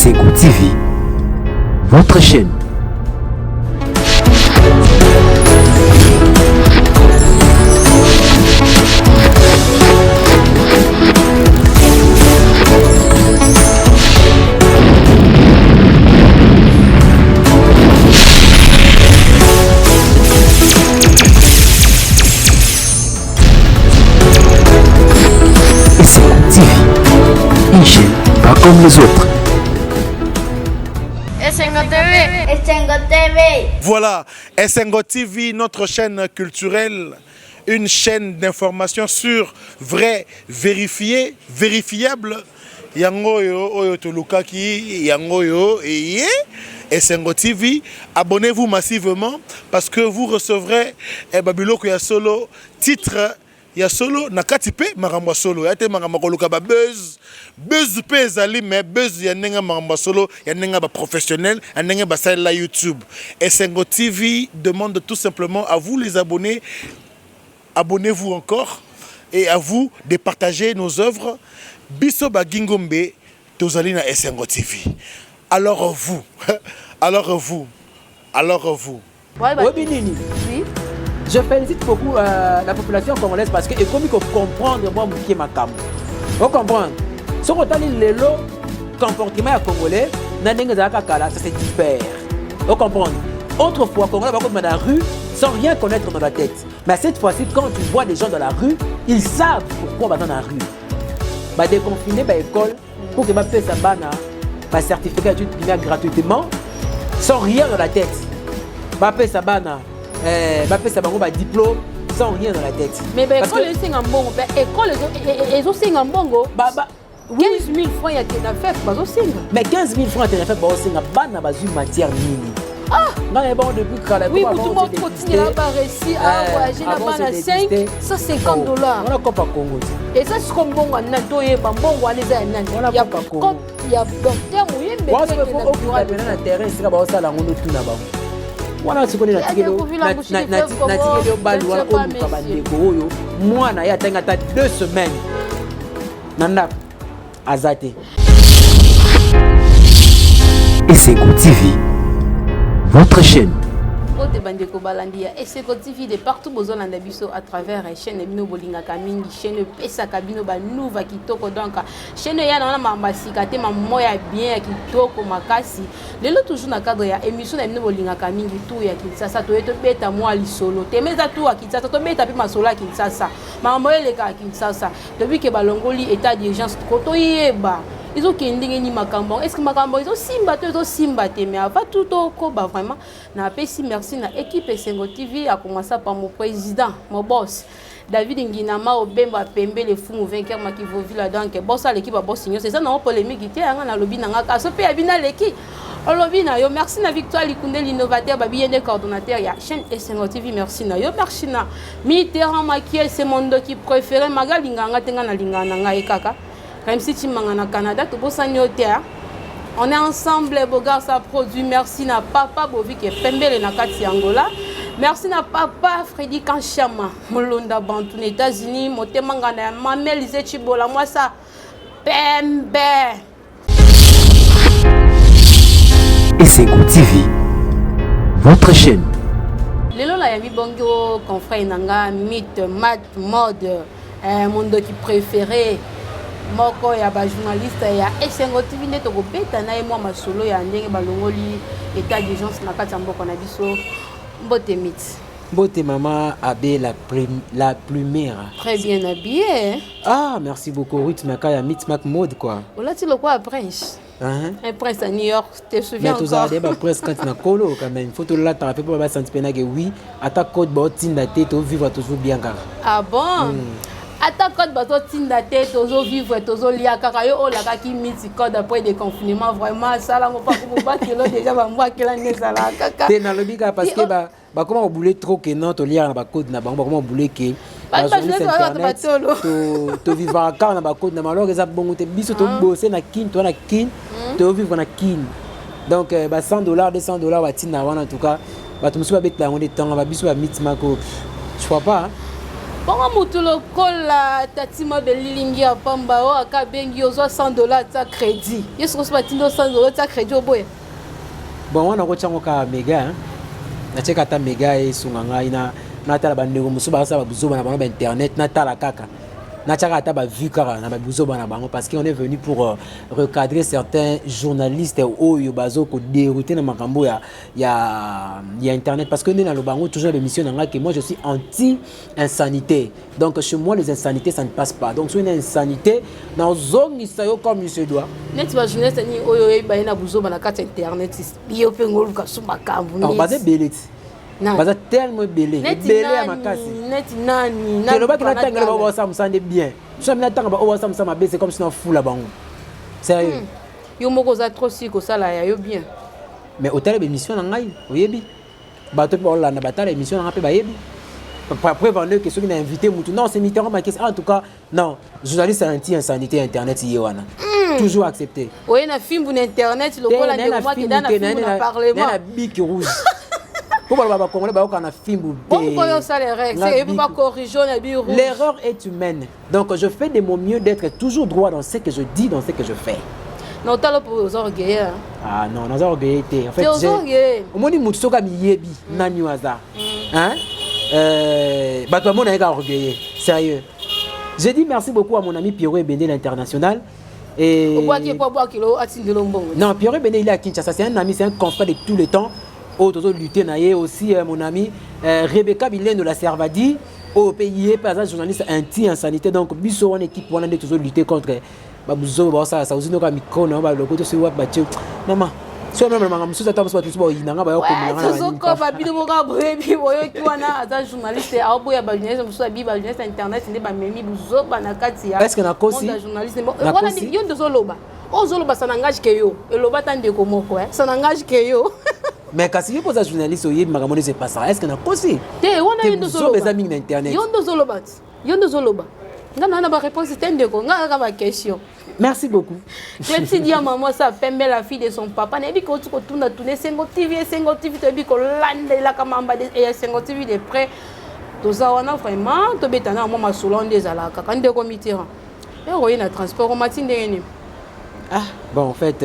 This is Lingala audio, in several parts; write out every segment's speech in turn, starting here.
Esengo TV, votre chaîne. Esengo TV, une chaîne pas comme les autres. Esengo TV. Esengo TV. Voilà, Esengo TV, notre chaîne culturelle, une chaîne d'information sur vrai, vérifié, vérifiable. Yango yo oyo tolukaki, yango yo eye. Esengo TV, abonnez-vous massivement parce que vous recevrez Babiloko ya solo titre. Ya solo nakati pe makambo solo ya te makambo koluka ba buzz pe ezali mais buzz ya nenga makambo solo ya nenga ba professionnel ya nenga ba sala YouTube. Esengo TV demande tout simplement à vous les abonnés, abonnez-vous encore et à vous de partager nos œuvres. Biso ba gingombe tozali na Esengo TV. Alors vous Oui. Je félicite beaucoup la population congolaise parce que comme il faut comprendre moi qui est ma cam. Vous comprendre. Ce qu'on a les lots comportement congolais, ça c'est différent. Vous comprendre. Autrefois, Congolais va dans la rue sans rien connaître dans la tête. Mais cette fois-ci, quand tu vois des gens dans la rue, ils savent pourquoi on va dans la rue. Bah déconfiner bah école pour que ma paix sa bana, ma certificat d'études primaires gratuitement, sans rien dans la tête. Ma paix sa bana. Ça va diplôme sans rien dans la tête. Mais école est en bongo, école est aussi en bongo. 15 000 francs il y a des affaires, mais 15 000 francs il y a des affaires, c'est une matière mini. Ah, non mais bon depuis quand la oui, pour tout le monde continue à réussir à voyager là-bas à 5, ça $50. On a pas Congo. Et ça c'est comme bon on a doyé pas bon on les a nan. Il y a Congo. Il y a docteur oui mais moi je faut occuper na terrain c'est ba ça la ngono tout na ba. Wana sikoni natikelo balwa oluka bandeko oyo mwana ye atanga ata 2 semaines na ndako aza te. Esengo TV, votre chaîne. Ote bandeko balandi ya Esengo TV de partout bozolanda biso à travers chaîne bino bolingaka mingi chaîne pesa kabino ba nouva kitoko donc chaîne ya na masika te moya bien kitoko makasi lelo toujours na cadre ya émission na bino bolingaka mingi tout ya Kinshasa to eto beta moi lisolo te meza tout ya Kinshasa to beta pe masolo ya Kinshasa moyele ka Kinshasa depuis que balongoli état d'urgence koto yeba ils ont qu'un ni makambo est-ce que makambo ils ont simba mais avant tout koba vraiment na pesi merci na équipe Esengo TV a commencé par mon président mon boss David Nginama Obemba Pembe les fous vainqueurs qui vont vivre donc boss à l'équipe boss c'est ça non polémique qui a na lobby na ka so pe abina l'équipe lobby na yo merci na Victoire Likunde l'innovateur babi yende coordonnateur ya chaîne Esengo TV merci na yo merci na Mitterrand Makiel c'est mon qui préféré magalinga ngatenga na linga na ngai kaka. Même si tu m'en as au Canada, tu peux on est ensemble, les beaux gars, ça produit. Merci na papa Bovi qui est Pembele na Kati Angola. Merci na papa Freddy Kanchama, Molonda Bantou, les États-Unis, Motemangana, Mamel Lise Chibola, moi ça, Pembe. Esengo TV, votre chaîne. Lelo la yami bongo confrère nanga mythe mat mode mon qui préféré. Moko ya ba journaliste ya Esengo TV neto ko beta na moi masolo ya ndenge balongoli état d'urgence na kati mboko na biso mbote mit. Mbote maman Abe la plumière. Très bien habillé. Ah, merci beaucoup. Ruth Makaya Mitmak mode quoi. Ola ti le quoi prince. Un prince à New York, te souviens encore? Mais tu as des prince quand na colo quand même. Faut tout là t'as fait pour ba sentir pena que oui, ata code ba tinda tête vivre toujours bien car. Ah bon? Attaque bateau tinda tête tozo vivre tozo lia kaka yo la kaki miti code après des confinements vraiment ça là on pas comme pas que là déjà va moi que là ne ça là kaka te na lobi ka parce que ba comment on boulait trop que non to lia na ba code na ba comment on boulait que to vivre car na ba code na malheur ça bon te biso to bosser na kin to na kin to vivre na kin donc ba $100 $200 ba tina wana en tout cas ba to musu ba bet la on est temps ba biso ba mitma ko je crois pas Bongo mutu lokola tatima belilingi ya pamba o akabengi ozo $100 ta crédit. Yesu ko batindo $100 ta crédit oboya. Bon wana ko chango ka mega. Na cheka ta mega e sunga ngai na tala bandeko musu ba sa ba buzo na ba internet na tala kaka. Na chaka ta ba vu kaka na ba buzo ba na bango parce qu'on est venu pour recadrer certains journalistes oyo bazo ko dérouter na makambo ya internet parce que nous na lo bango toujours l'émission nga que moi je suis anti insanité. Donc chez moi les insanités ça ne passe pas. Donc sur une insanité dans zone sayo comme il se doit. Net ba journaliste ni oyo e ba na buzo ba na kata internet bio pe ngolu ka sumba kambu ni. Alors basé belé. Basé tellement belé. Belé à makasi. Net nani na. Que le bac na tanga ba ça me sent bien. Je me tanga ba o ça me sent c'est comme si on fou là bango. Sérieux. Yo moko za trop si ko sala ya yo bien. Mais hôtel émission na ngai, oyebi. Bato pe la na batala émission na pe ba yebi. Après vendre que ceux qui n'a invité mutu. Non, c'est Mitterrand ma question. En tout cas, non, journaliste anti-insanité internet yewana. Toujours accepté. Oui, na film pour internet lokola de moi qui dans na film na parlement. Na bic rouge. Pourquoi le Congolais ba na film. Pourquoi ça les règles? C'est pas corriger na bic rouge. L'erreur est humaine. Donc je fais de mon mieux d'être toujours droit dans ce que je dis, dans ce que je fais. Non, t'as le pour aux orgueils. Ah non, nos orgueils étaient. En fait, j'ai. Au moins ni mutu soka miyebi nani waza. Hein? Bato mon a orgueillé. Sérieux. J'ai dit merci beaucoup à mon ami Pierrot Ebene l'international. Et non, Pierrot Ebene il est à Kinshasa, c'est un ami, c'est un confrère de tout le temps. Autre lutter naie aussi mon ami Rebecca Bilène de la Servadi au pays par exemple journaliste anti-insanité donc biso on équipe on a toujours lutter contre babuzo ba ça aussi no ka mikono ba le côté sur wa ba maman so même maman musu ta musu ba yinanga ba yo ko manga so ko ba bido mo ka brebi boyo kiwana aza journaliste a boya ba journaliste musu ba journaliste internet ne ba memi buzo ba na kati ya est-ce que na kosi journaliste wana yo ndozo loba ozoloba ça n'engage que yo et loba tande ko moko ça n'engage que yo. Mais quand il pose un journaliste, il m'a c'est pas ça. Est-ce qu'on a posé? On a une dose de internet. Yondo Zoloba. Non, non, réponse c'est question. Merci beaucoup. Je me suis dit à maman, ça fait la fille de son papa. Elle dit qu'on tourne à tourner Sengo TV, tu dis qu'on lande la camamba et Sengo TV de près. Tout ça, on a vraiment, tu bêtes à moi, Solon des Alaka, quand des comités. Et on a un transport au matin de Ah, bon, en fait.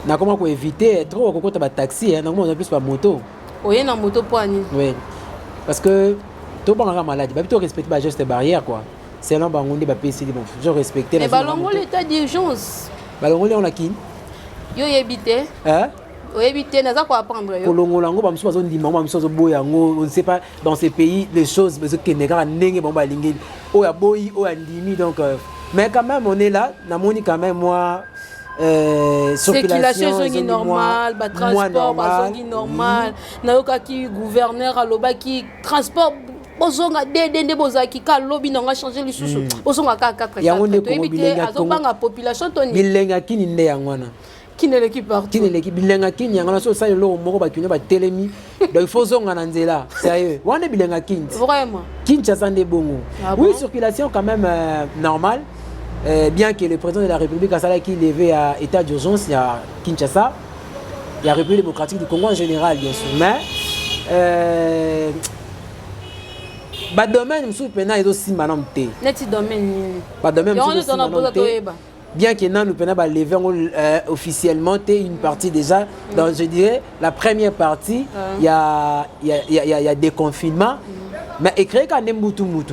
Na comment pour éviter trop quand tu as taxi hein normalement on a plus pas moto. Oui, na moto poigne. Oui. Parce que tout bon la maladie, bah plutôt respecter les gestes barrières quoi. C'est là bah on dit bah PC bon, je respecter la. Mais balongo l'état d'urgence. Balongo on a qui? Yo yebité. Hein? Yo yebité na za quoi apprendre yo. Kolongo lango bah mso zone dimama mso zo boyango, on ne sait pas dans ces pays les choses mais ce que nega ndenge bon bah lingi. O ya boyi, o ya ndimi donc mais quand même on est là, na moni quand même moi circulation normale, transport normal, nayoka ki gouverneur aloba ki transport bozonga dende bozaki ka lobby nanga changer les sous bozonga ka 4 ya ngone ko bilenga azobanga population toni bilenga kini nde yangwana kini l'équipe partout kini l'équipe bilenga kini yangwana so ça lo moko ba kini ba telemi donc il faut zonga na nzela sérieux wana bilenga kini vraiment Kinshasa nde bongo oui circulation quand même normale. Bien que le président de la République qui levé à état d'urgence, il y a Kinshasa, il y a la République démocratique du Congo en général, bien sûr. Mais, le domaine, je suis aussi maintenant. Bien que nous avons levé officiellement une partie déjà, donc je dirais la première partie, il y a des confinements, mais écrit quand même Moutou. Nous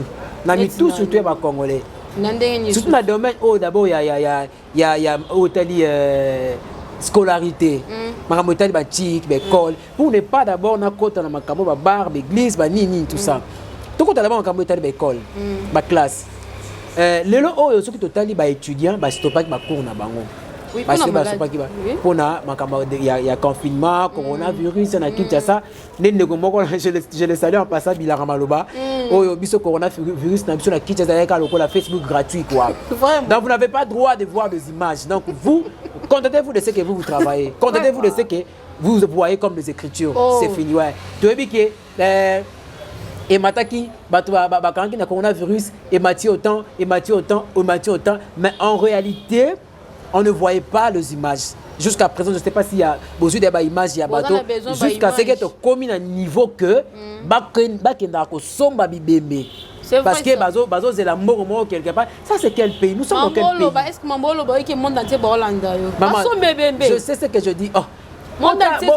avons tout surtout les Congolais. Surtout dans le domaine où d'abord il y a scolarité, école. Pour ne pas d'abord na côté na makambo ba bar, église, ba nini tout ça. Tout côté d'abord makambo étali école, ba classe. Lelo oyo soki totali ba étudiant ba stopaki ba cours na bango. Oui, pour na makambo il y a confinement, coronavirus na Kinshasa. Je le salue en passant Bilara Maloba. Oh, biso coronavirus na biso na Kinshasa la Facebook gratuit quoi. Donc vous n'avez pas droit de voir des images. Donc vous contentez-vous de ce que vous travaillez. Contentez-vous de ce que vous voyez comme des écritures. C'est fini ouais. Tu as vu que et mataki bakangi na coronavirus et mati autant mais en réalité on ne voyait pas les images. jusqu'à présent, je ne sais pas s'il y a besoin de images, il y a bateau, jusqu'à ce que tu commis un niveau que parce que bazo c'est la mort quelque part. Ça c'est quel pays? Nous sommes dans quel pays? Est-ce que Mambolo ba qui monde entier ba Hollanda yo? Je sais ce que je dis. Oh. Monde entier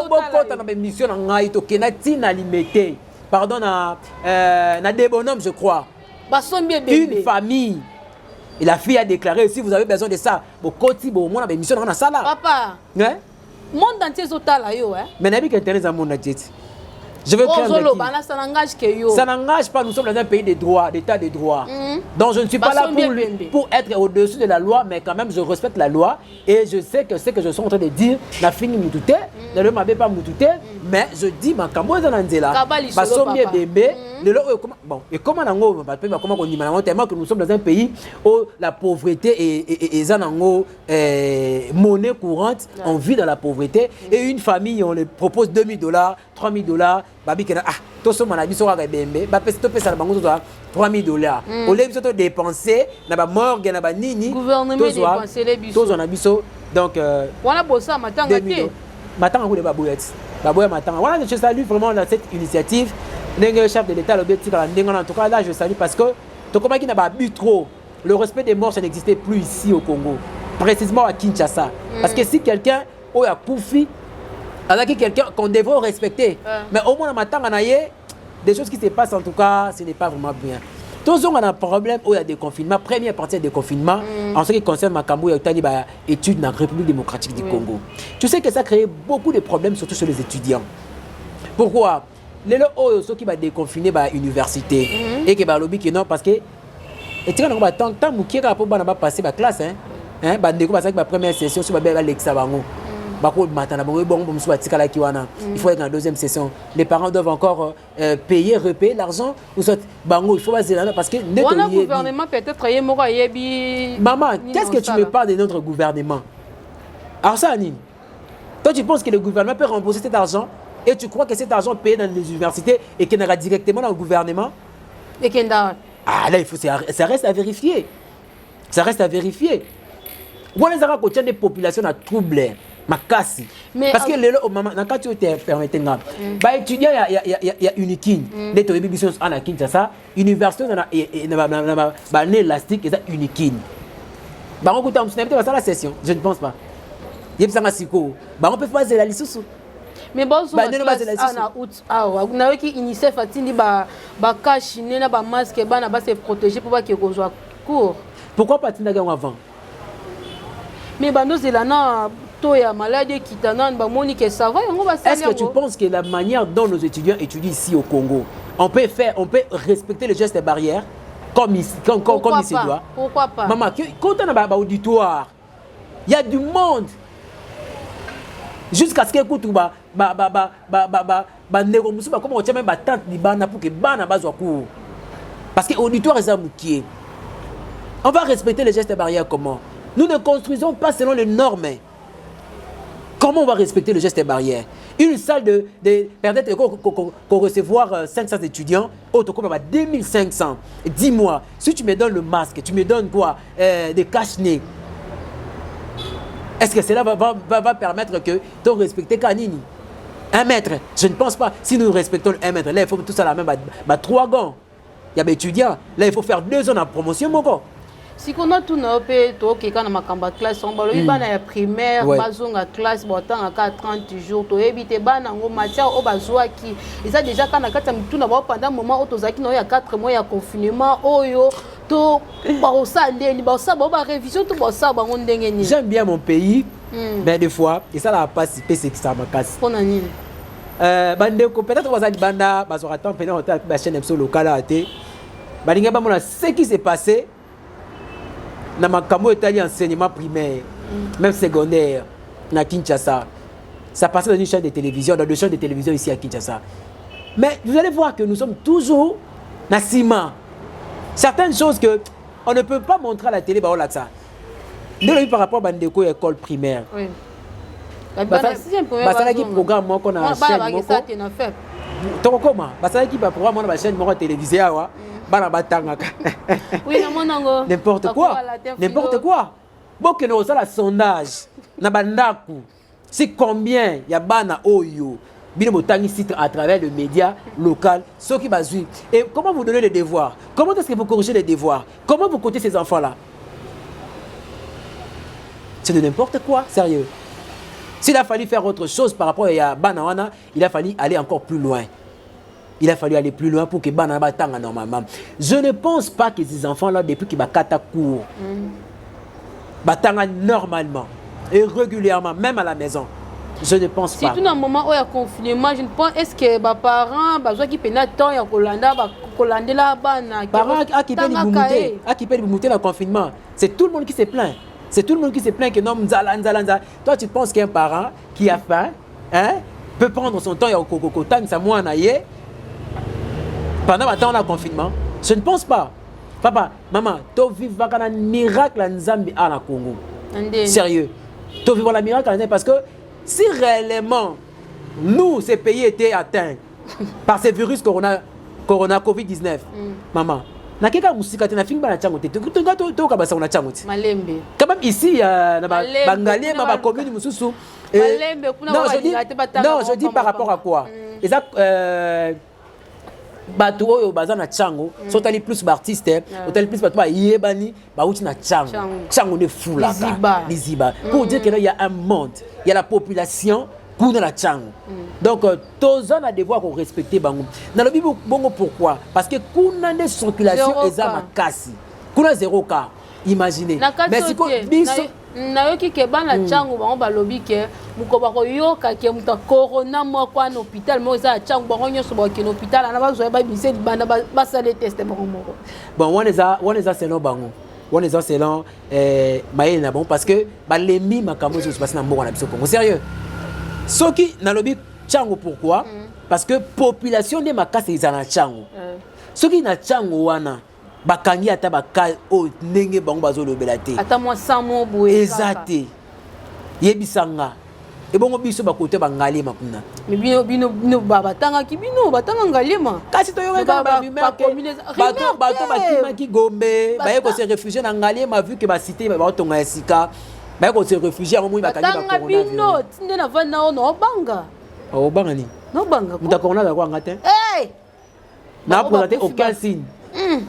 na mission na ngai to kenati na limité. Pardon na des bonhommes je crois. Une famille. Et la fille a déclaré si vous avez besoin de ça, bokoti bo mona ba mission na sala. Papa. Ouais. Monde entier zotala yo hein. Mais nabi que intérêt à monde entier. Je veux craindre ça n'engage pas, nous sommes dans un pays de droit, d'état de droit. Donc je ne suis pas là pour être au-dessus de la loi, mais quand même je respecte la loi et je sais que ce que je suis en train de dire n'a fini moutouté, ne le m'avait pas moutouté, mais je dis ma kambo zanandela, basomie bébé, bon et comment on dit tellement que nous sommes dans un pays où la pauvreté est monnaie courante, on vit dans la pauvreté et une famille on leur propose $2,000, $3,000. Babi kena to so mana biso ka bembe ba pesi to pesa na bango to $3,000 au lieu biso to dépenser na ba morgue na ba nini gouvernement dépenser les biso to na biso donc wana bossa matanga te matanga ko de baboya matanga voilà je salue vraiment cette initiative ndenge chef de l'état l'objectif la ndenge en tout cas là je salue parce que to comment qui na ba but trop le respect des morts ça n'existait plus ici au Congo précisément à Kinshasa parce que si quelqu'un a koufi avec quelqu'un qu'on devrait respecter. Mais au moins, des choses qui se passent, en tout cas, ce n'est pas vraiment bien. Tous on a un problème où il y a des confinements. Première partie des confinements, en ce qui concerne Makambo, il y a une étude dans la République démocratique du Congo. Tu sais que ça a créé beaucoup de problèmes, surtout chez les étudiants. Pourquoi? Les gens qui sont déconfinés à l'université et qui sont non parce que et tu vois, tant que passer la classe, la première session, sur il faut être dans la deuxième session. Les parents doivent encore repayer l'argent. Il faut parce que le gouvernement peut-être maman, qu'est-ce que tu me parles de notre gouvernement? Alors ça, Anine, toi tu penses que le gouvernement peut rembourser cet argent et tu crois que cet argent payé dans les universités et qu'il ira directement dans le gouvernement? Ah là, ça reste à vérifier. Ça reste à vérifier. Vous les avez côté des populations à troubler. Makasi. Parce que les maman quand tu te permettez bah étudiant il y a uniquine les tobi biso en Kinshasa université na élastique et ça uniquine bah on coûte ça la session je ne pense pas yeb ça siko bah on peut pas la lisusu mais bon na août na qui UNICEF atindi ba cash na ba masque ba na ba se protéger pour pas que kozwa cours. Pourquoi pas tinda avant mais bah nous là na maladie qui est-ce que tu penses que la manière dont nos étudiants étudient ici au Congo, on peut respecter les gestes barrières comme ici, comme il se doit? Pourquoi pas? Maman, quand on a un auditoire, il y a du monde. Jusqu'à ce que écoute comment on tient même tante libana pour que bana bazwa cours. Parce que auditoire est amoukié. On va respecter les gestes barrières comment? Nous ne construisons pas selon les normes. Comment on va respecter le geste barrière? Une salle peut-être qu'on recevoir 500 étudiants, autre comme 2500. Dis-moi, si tu me donnes le masque, tu me donnes quoi? Des cache-nez. Est-ce que cela va permettre que tu respectes Kanini? 1 mètre, je ne pense pas. Si nous respectons 1 mètre, là il faut tout ça la même 3 gants. Il y a des étudiants, là il faut faire 2 ans en promotion, mon gars. Si on a tout noppé, toi qui quand ma camba classe, on va le bana primaire, bazonga classe, botan à 30 jours, to éviter bana ngo matière au bazwa qui. Et ça déjà quand on a tout d'abord pendant un moment où tozaki il y a 4 mois il y a confinement, oyo to baosa ndeni baosa ba révision to baosa ba ndengeni. J'aime bien mon pays, mais des fois et ça la passe c'est ça ma casse. Pour nani? Bandeko peut-être bazali banda bazora temps pendant la chaîne MSO locale à té. Balinga ba mona ce qui s'est passé. Dans ma enseignement primaire, même secondaire, à Kinshasa. Ça passait dans une chaîne de télévision, dans 2 chaînes de télévision ici à Kinshasa. Mais vous allez voir que nous sommes toujours dans le ciment. Certaines choses qu'on ne peut pas montrer à la télé, bah, ça. Nous, par rapport à l'école primaire. Oui. C'est un programme qu'on a chaîne. Programme on a chaîne télévisée. Oui, n'importe quoi. bon que nous la sondage na bandaku c'est combien ya bana oyo bino botangi site à travers le média local ceux qui bazui et comment vous donnez les devoirs, comment est-ce que vous corrigez les devoirs, comment vous comptez ces enfants là, c'est de n'importe quoi, sérieux. S'il a fallu faire autre chose par rapport à Banawana, il a fallu aller encore plus loin. Il a fallu aller plus loin pour que Bana batanga normalement. Je ne pense pas que ces enfants-là, depuis qu'ils battent court, batanga normalement et régulièrement, même à la maison. Je ne pense pas. C'est tout un moment où il y a confinement. Je ne pense, est-ce que les parents, qui peuvent temps, il y a Kolanda là-bas. Parents qui peuvent monter le confinement. C'est tout le monde qui se plaint. C'est tout le monde qui se plaint que non, nzala. Toi, tu penses qu'un parent qui a faim, hein, peut prendre son temps, il y a Kokokotang, ça moi pendant le confinement? Je ne pense pas. Papa, maman, tu vis un miracle en Zambie à la Congo. Sérieux. Tu vis un miracle en Zambie parce que si réellement nous, ces pays étaient atteints par ce virus corona Covid-19, maman, na keka musika tena finga na chango te to ka basa na chango te malembe quand même ici na bangalie ma commune mususu malembe kuna non je dis par rapport à quoi exact bato oyo baza na chango sotali plus ba artiste sotali plus bato ba yebani ba uti na chango ne fou là liziba pour dire que là il y a un monde, il y a la population pour la chango. Donc tous on a devoir respecter bango. Dans le Bible bongo pourquoi? Parce que kuna de circulation eza makasi. Kuna 0 cas. Imaginez. Mais si biso na yoki ke bana chango bango balobi ke mukoba ko yoka ke muta corona mo kwa na hôpital mo za chango bango nyoso ba ke na hôpital na ba zo ba bise bana ba sale test bango moko. Bon on est selon bango. On est selon maïl na bon parce que ba lembi makambo zo se passe na mboko na biso Congo. Sérieux. Soki na lobi chango pourquoi? Parce que population de makasi izana chango. Soki na chango wana bakangi ata bakal o ndenge bango bazolobela te. Ata mo samo boye. Exacté. Yebisanga. Et bongo biso bakote bangali makuna. Mais bino batanga ki bino batanga ngalema. Kasi to yoka ba bato bakima ki gombe, ba yeko se réfugier na ngalema vu que ba cité ba otonga esika. Ba ko se réfugier à moment bakani ba corona. Bino tinde na vana ono obanga. Obanga ni. No banga. Muta corona da kwa ngate. Na présenté aucun signe.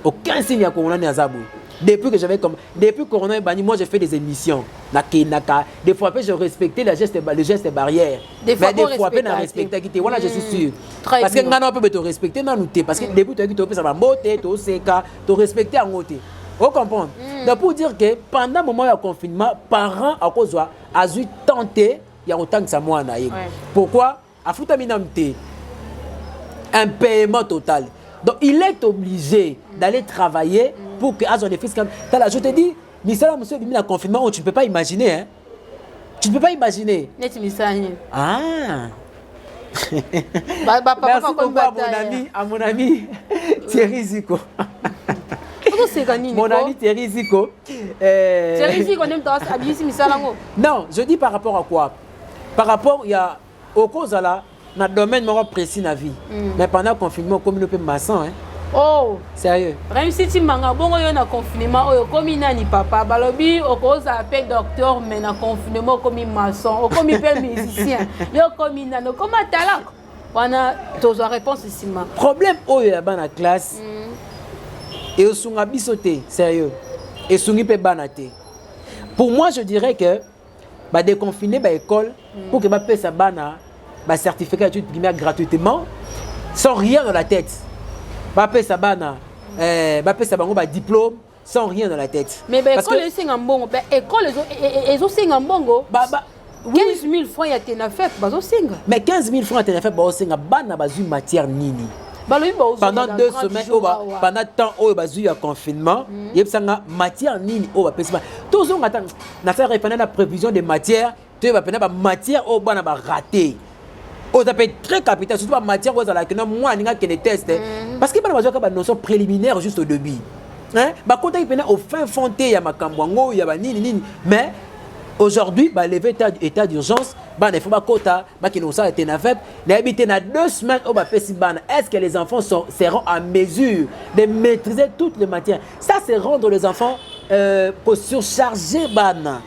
Aucun signe à corona ni azabu. Depuis que j'avais comme depuis corona bani moi j'ai fait des émissions na kenaka des fois je respectais les gestes barrières. Mais des fois peine à respecter qui voilà je suis sûr. Parce que ngana peut te respecter na nous parce que depuis tu as ça va monter to seka to respecter en côté. Vous comprenez? Donc pour dire que pendant le moment de confinement, parents à cause a dû tenter, il y a autant que ça moi na. Pourquoi? A fouta minamte un paiement total. Donc il est obligé d'aller travailler pour que azon des fiscales. Je te dis, Misala monsieur bimi na confinement, tu ne peux pas imaginer hein. Tu ne peux pas imaginer. Net misanye. Ah. Merci beaucoup à mon ami Thierry Zico. Mon ami Thierry Zico. Thierry Zico n'aime pas abisi misalango. Non, je dis par rapport à quoi? Par rapport il y a au cause là dans le domaine moi précis na vie. Mais pendant le confinement comme nous peut maçon hein. Oh, sérieux. Réussite manga bongo yo na confinement oyo komi nani papa balobi okoza appel docteur mais na confinement komi maçon, komi pe musicien. Yo komi nano comment talent? Wana tozo réponse ici ma. Problème oyo ya bana classe. Et au sunga bisoté, sérieux. Et sungi pe banate. Pour moi je dirais que ba déconfiner ba école pour que ba pesa bana ba certificat d'études primaires gratuitement sans rien dans la tête. Ba pesa bana ba pesa bango ba diplôme sans rien dans la tête. Mais ba école c'est ngambongo, ba école ezo singa mbongo. 15 000 francs ya tena fait bazo singa. Mais 15 000 francs ya tena fait bazo singa bana bazu matière nini. Pendant 2 semaines, pendant temps où il y a confinement, il y a matière nini au bapesma. Tous on attend. Na faire référence à la prévision des matières. Tu vas prendre la matière au bana ba raté. On appelle très capital surtout la matière où la que moi n'inga que les tests. Parce que bana bazo ka notion préliminaire juste au début. Hein? Ba kota il pena au fin fonté ya makambwango ya ba nini. Mais aujourd'hui, bah lever état d'urgence, bah il faut pas quota, bah qui nous ça été na fait, n'habiter na 2 semaines au bah fait ban. Est-ce que les enfants seront en mesure de maîtriser toutes les matières? Ça c'est rendre les enfants pour surcharger bana.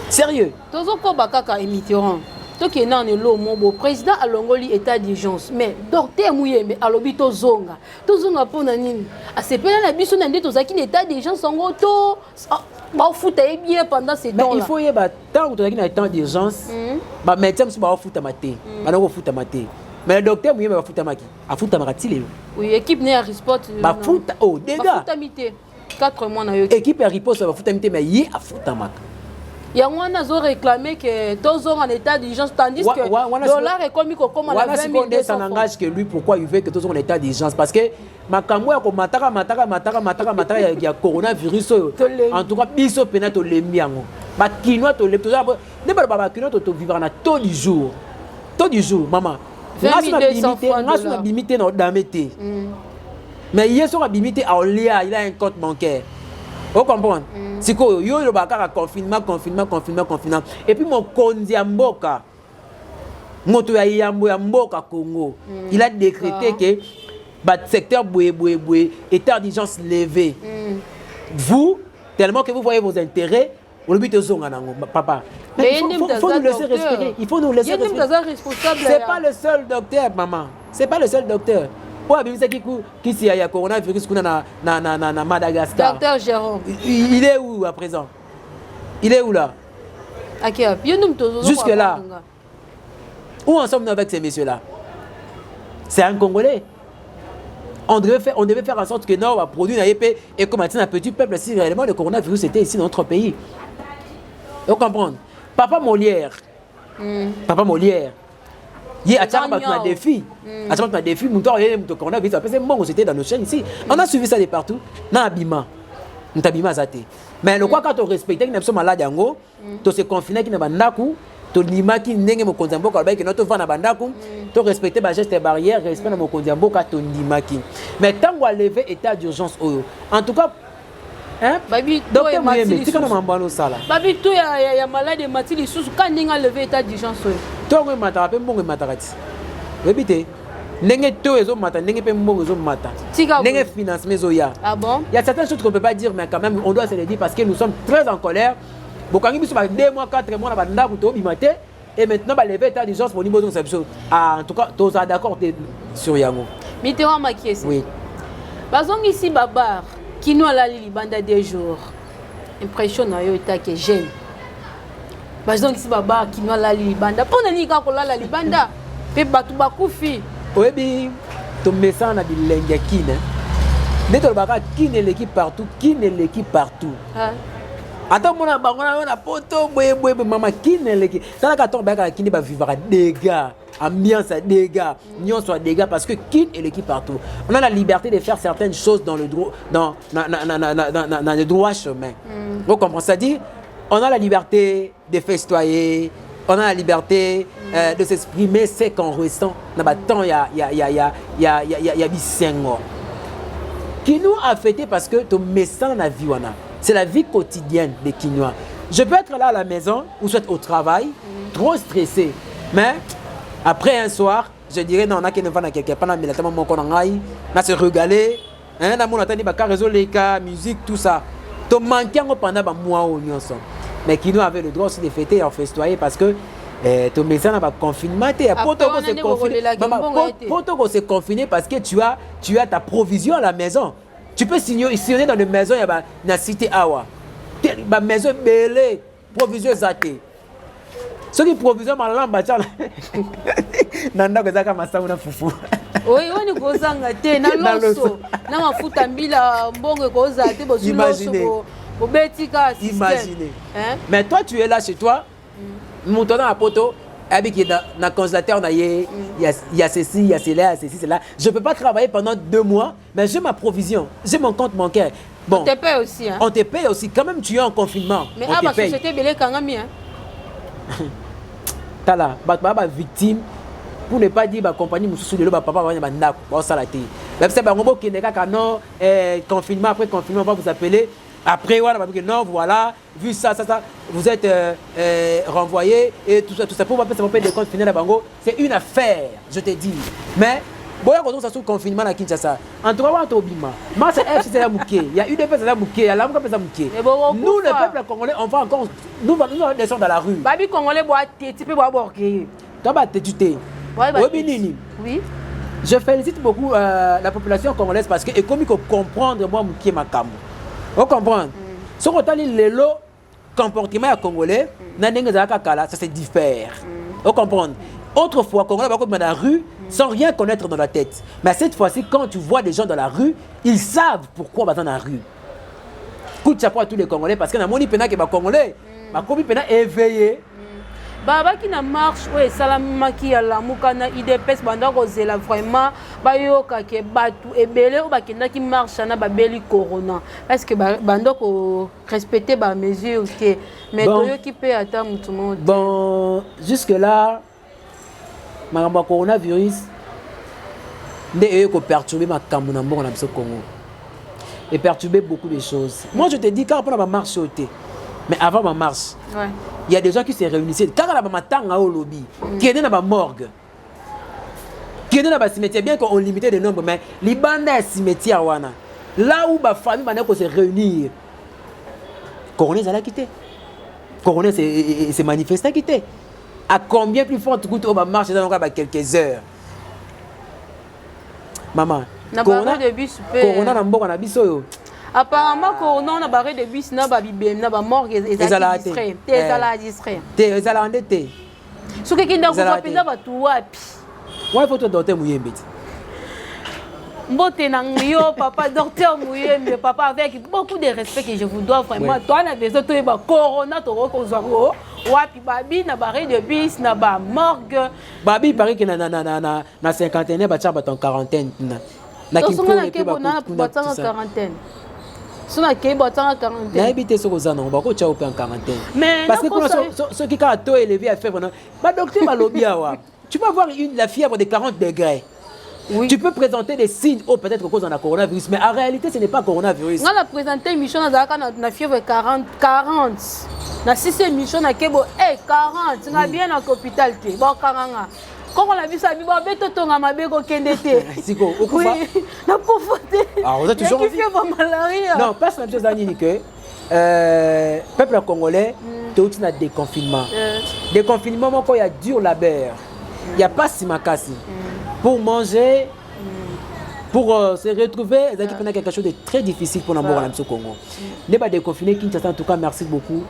Sérieux. Tozo ko bakaka émitterant. To ki na lo mo président alongoli état d'urgence mais docteur Muyembe alobi tozonga pona nini asepela na biso na ndeto zaki état d'urgence ngo to ba futa bien pendant ces temps là. Il faut y ba tant que tu as état d'urgence ba médecin ba futa maté ba na ko futa maté mais le docteur Muyembe ba futa maki a futa makati lelo. Oui, équipe né à riposte ba futa oh dégâts ba futa mité 4 mois na yo équipe à riposte ba futa mité mais yi a futa maka. Il y a un réclamé que tous ont en état d'urgence, tandis que le dollar est comme à la 20 000 ça n'engage que lui. Pourquoi il veut que tous ont en état d'urgence? Parce que makambo ya ko mataka il y a coronavirus. En tout cas, biso pena to lembi yango. Ba kinoa to lembi to ne ba kinoa to vivre na taux du jour. Taux du jour, maman. Ngasu na limité na damete. Mais hier sur la limité à Olia, il a un compte bancaire. Vous comprenez? C'est quoi? Il y a un confinement. Et puis mon kondi mboka, moto ya yamboka Congo, il a décrété que le secteur boué, état d'urgence levé. Vous, tellement que vous voyez vos intérêts, vous le papa. Mais il faut nous laisser respirer. Il faut nous laisser respirer. C'est pas le seul docteur, maman. C'est pas le seul docteur. Pour abimisa qui s'y a coronavirus na Madagascar. Docteur Jérôme. Il est où à présent? Il est où là? Jusque là. Où en sommes-nous avec ces messieurs-là? C'est un Congolais. On devait faire en sorte que nous va produire un épée et comme un petit peuple si réellement le coronavirus était ici dans notre pays. Vous comprenez? Papa Molière. Il a un défi. Un défi, mon temps, c'était dans nos chaînes ici. On a suivi ça de partout. Dans Abima. Mais le quoi quand on respecte, nous sommes malades, on se confine qui n'a pas d'akou, on lima qui n'est pas mon condiambo, que notre van a bandakou, on respecte les gestes barrières, respect mon condiambo, on lima qui. Mais tant qu'on a levé état d'urgence, en tout cas, hein? Babi, docteur Muyembe, tu connais mon ça là. Babi, tu es malade de Mathilde sous quand on a levé état d'urgence. Toi, on m'a rappelé mon matarati. Répétez. N'engé to ezo mata, n'engé pe mo ezo mata. N'engé finance mais oya. Ah bon? Il y a certaines choses qu'on peut pas dire, mais quand même on doit se le dire parce que nous sommes très en colère. Bokangi biso ba 2 mois, 4 mois na ba ndaku to bimate et maintenant ba lever état d'urgence pour niveau de conception. Ah en tout cas, tous sont d'accord sur yango. Mitterrand makies. Oui. Bazong ici babar qui nous ala li banda des jours. Impression na yo état que jeune. Bazong ici babar qui nous ala li banda. Pona ni ka ko la li banda. Pe batu bakufi. Oui, ton message na bilenge kine. Neto baka kine l'équipe partout, Attends mon abangona na poto boye mama kine l'équipe. Ça la ka ton baka kine ba vivre dégâts, ambiance à dégâts, nion soit dégâts parce que kine est l'équipe partout. On a la liberté de faire certaines choses dans le droit dans le droit chemin. Vous comprenez ça dit on a la liberté de festoyer. On a la liberté de s'exprimer ce qu'on ressent. Il y a bisengo. Qui nous a fêté parce que ton message na vie wana. C'est la vie quotidienne des Kinois. Je peux être là à la maison ou soit au travail, trop stressé. Mais après un soir, je dirais non, on a qui ne va quelque part dans le mon konangai, na se regaler, hein, na mon attendre ba résoudre les cas, musique tout ça. To manquer pendant ba mois au nyonso. Mais qui nous avait le droit aussi de fêter et en festoyer parce que ton médecin n'a pas confinement. Pour se confiner parce que tu as ta provision à la maison. Tu peux signer dans une maison, il y a une cité Awa. La maison est belle, provision zaté. Ce qui provision ma lampe, nanda ko zaka masauna fufu. Oui, on est kozanga te na loso. Na mafuta mbila mbongo ko zaté bo suloso. Imaginez. Hein? Mais toi, tu es là chez toi, montant à poto, avec dans le congélateur, il y a ceci, il y a cela, ceci, cela. Je ne peux pas travailler pendant 2 mois, mais j'ai ma provision, j'ai mon compte bancaire. Bon, on te paye aussi. Hein? On te paye aussi. Quand même, tu es en confinement. Mais on te paye. Société belé kangami. T'as là, victime. Pour ne pas dire que la compagnie sous le papa va venir ça la télé. Même si confinement après confinement, on va vous appeler. Après, voilà, non, voilà, vu ça, vous êtes renvoyé et tout ça pour pas payer des comptes finaux à Bango. C'est une affaire, je te dis. Mais boya quand on s'assoit confinement à Kinshasa en tout cas on tobima match FC c'est la mouké il y a UDP c'est la mouké il y a la mouké c'est la mouké nous le peuple congolais on va encore nous descendre dans la rue babi congolais boit tu peux boire borké toi bah tu t'es oui je félicite beaucoup la population congolaise parce que et comme il faut comprendre moi mouké ma cam on comprendre ce qu'on t'a dit les lots comportement à congolais na ndenge za kala ça se diffère on comprendre autrefois congolais va dans la rue sans rien connaître dans la tête mais cette fois-ci quand tu vois des gens dans la rue ils savent pourquoi va dans la rue coup de chapeau à tous les congolais parce que na moni pena que ba congolais ba komi pena éveillé baba qui na marche ouais salama qui a la mukana IDPS banda kozela vraiment bayoka ke batu ebele o bakenda ki marche na babeli corona parce que banda ko respecter ba mesures que mais toyo qui peut attendre tout le monde bon jusque là makambo coronavirus nde eko perturber makambo na mbongo na biso Congo et perturber beaucoup de choses moi je te dis quand on va marche sauter mais avant ma marche ouais il y a des gens qui se réunissaient quand on a matanga au lobby qui est dans la morgue qui est dans la cimetière bien qu'on limitait le nombre mais les bandes cimetière wana là où ma famille maintenant se réunir coroner ça l'a quitté coroner c'est manifesté quitté à combien plus forte coûte on va marcher dans quelques heures maman corona na mboka na biso yo apparemment corona on a barré de bus na ba bibem na ba morgue ezala distrait ezala distrait ezala endetté so que kinda ko penda ba tu wapi ouais faut te docteur Muyembe mbote nango papa docteur Muyembe papa avec beaucoup de respect que je vous dois vraiment toi na besoin to ba corona to ko zaro wapi babi na barré de bus na ba morgue babi paraît que na cinquantaine ba tcha ba ton quarantaine na qui pour les quarantaine sona ke botanga quarantaine na habité ce que non ba ko tcha en quarantaine parce que pour ceux qui ont taux élevé à fièvre ba docteur ba lobia wa tu peux avoir la fièvre de 40 degrés. Oui. Tu peux présenter des signes, oh peut-être que cause on a coronavirus, mais en réalité ce n'est pas coronavirus. On a présenté une mission na fièvre 40. Na 6 mission na kebo 40. On a bien dans l'hôpital té. Bon karanga. Quand on a vu ça, on a vu tout le monde qui est Siko, au coup na pauvreté. Ah, on a toujours dit malaria. Non, pas la même chose à dire que peuple congolais, tout na déconfinement. Déconfinement quand il y a dur labeur. Il n'y a pas si makasi. Pour manger, pour se retrouver, c'est quelque chose de très difficile pour l'amour à Congo. Ne pas déconfiner Kinshasa, en tout cas, merci beaucoup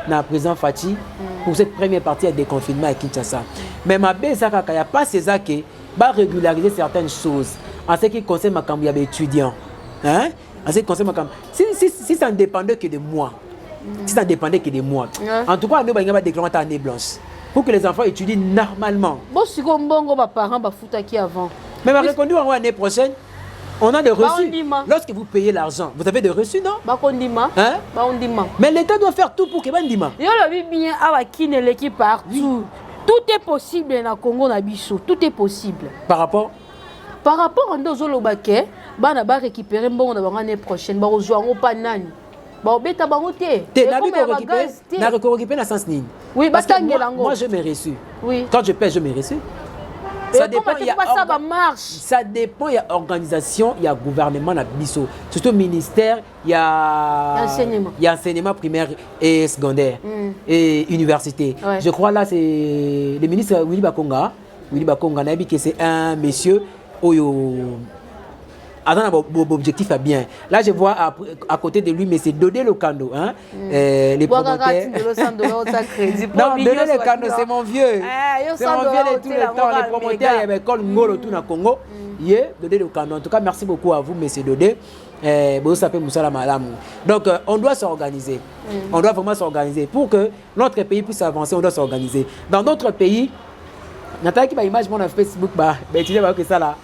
à président Fati pour cette première partie de déconfinement à Kinshasa. Mais ma belle, il n'y a pas ces qui va régulariser certaines choses en ce qui concerne ma cambia étudiant. Hein? En ce qui concerne ma cambia. Si ça ne dépendait que de moi, si ça ne dépendait que de moi, en tout cas, nous allons déclarer ta année blanche. Pour que les enfants étudient normalement. Bon, si on bon, mes parents va foutre qui avant. Mais reconnu en l'année prochaine, on a des reçus. Lorsque vous payez l'argent, vous avez des reçus, non? Hein? Mais l'État doit faire tout pour que bandima. Yo le bien à qui ne l'équipe partout. Tout est possible dans Congo na biso, tout est possible. Par rapport à nos olobake, bana ba récupérer bon dans l'année prochaine, ba rejoindre au panani. Bah, bêta bangoté. Na récupérer la sens nini. Oui, parce que moi je me reçu. Oui. Quand je paie, je me reçu. Ça dépend, ça marche. Ça dépend, il y a organisation, il y a gouvernement, il y a biso. Surtout ministère, il y a enseignement. Il y a enseignement primaire et secondaire et université. Ouais. Je crois là c'est le ministre Willy Bakonga. Willy Bakonga n'a dit que c'est un monsieur Oyo. Attends, l'objectif est bien. Là, je vois à côté de lui, mais c'est Dodé Lokando. Hein? Les promoteurs. Non, Dodé Lokando, c'est mon vieux. C'est mon vieux de tout le temps. Les promoteurs, il y a l'école Ngolo, tout dans le Congo. Dodé Lokando. En tout cas, merci beaucoup à vous, monsieur Dodé. Donc, on doit s'organiser. On doit vraiment s'organiser. Pour que notre pays puisse avancer, on doit s'organiser. Dans d'autres pays, Nathalie qui m'a image sur Facebook, tu sais que ça là.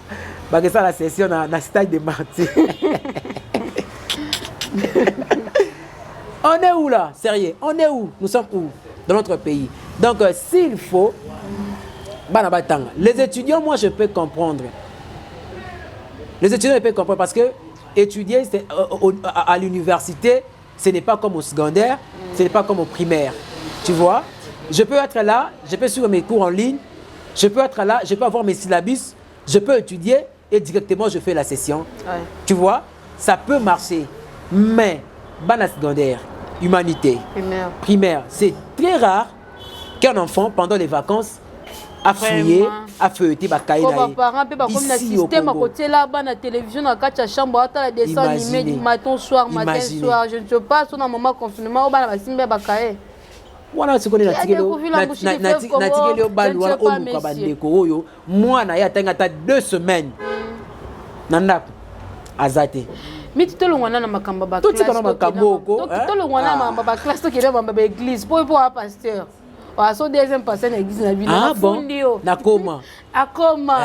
C'est ça la session dans le stade de Marty. On est où là? Sérieux, on est où? Nous sommes où? Dans notre pays. Donc, s'il faut, les étudiants, moi je peux comprendre. Les étudiants, je peux comprendre parce que étudier à l'université, ce n'est pas comme au secondaire, ce n'est pas comme au primaire. Tu vois? Je peux être là, je peux suivre mes cours en ligne, je peux être là, je peux avoir mes syllabus. Je peux étudier, et directement je fais la session. Ouais. Tu vois, ça peut marcher. Mais, bana secondaire, humanité, primaire, c'est très rare qu'un enfant, pendant les vacances, a fouillé, a feuilleté, a caillé. Comme parents, comme le système à côté là-bas, la télévision, à la chambre, à la descente animée du matin, soir, matin, soir. Je ne sais pas, sur un moment confinement, on va la simbe à cailler. Voilà ce qu'on est natigé au balwa au bandeko yo moi na ya tangata 2 semaines nandako azate mais tu te le wana na makamba ba classe to le wana na ba classe to kebe ba église pour pasteur wa so deuxième pasteur na église na bino na fundi yo na koma akoma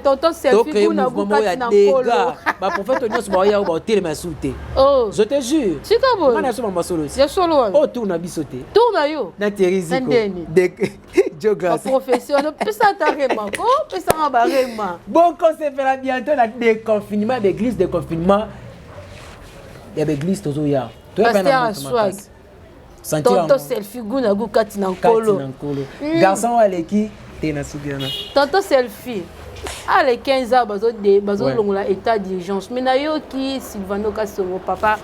tonton selfie kuna bukati na kolo ba prophète nyos ba ya ba tele ma souté oh je te jure tu ka bo mana so mama solo je solo oh tourna bisoté tourna yo na teriziko de geographie professionnel pesa tarema ko pesa ba rema bon quand c'est fait bientôt la déconfinement l'église de confinement ya l'église tozo ya to ya na swag tonton selfie guna bukati na kolo garçon aleki tena subiana tonton selfie à les 15 ans bazo longola état d'urgence mais na yo ki Sylvano Kasongo papa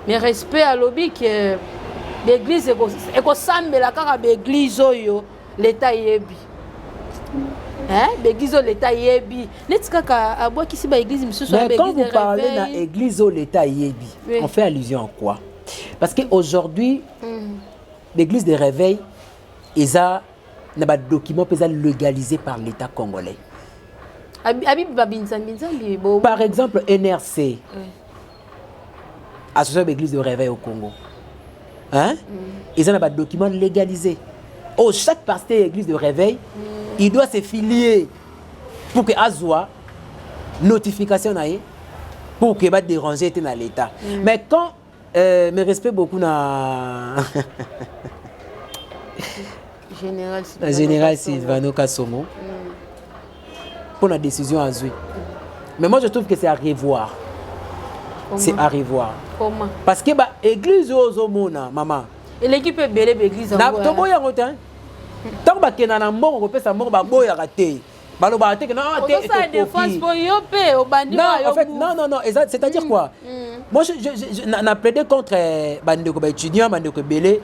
mais respect à lobby que l'église eko sambela kaka l'église oyo l'état yebi l'église l'état yebi netika ka abwa kisi ba église misusu ba église quand vous parlez na église l'état yebi on fait allusion à quoi? Parce qu'aujourd'hui, l'église de réveil, ils ont des documents légalisés par l'État congolais. Par exemple, NRC, Association d'église de réveil au Congo. Hein? Ils ont des documents légalisés. Oh, chaque pasteur d'église de réveil, il doit se filier pour que Azwa notification pour que va déranger dans l'État. Mais quand me respecte beaucoup na général Sylvano Kasongo pour la décision à jouer. Mais moi je trouve que c'est à revoir. C'est à revoir. Comment? Parce que bah église aux mona maman. Et l'équipe est belle église en na to boya ngotin. Tant ba kenana mbongo ko pesa mbongo ba boya raté. Non, en fait, non, c'est-à-dire quoi? Moi, je plaidé contre Bandeko étudiant, Bandeko Belé.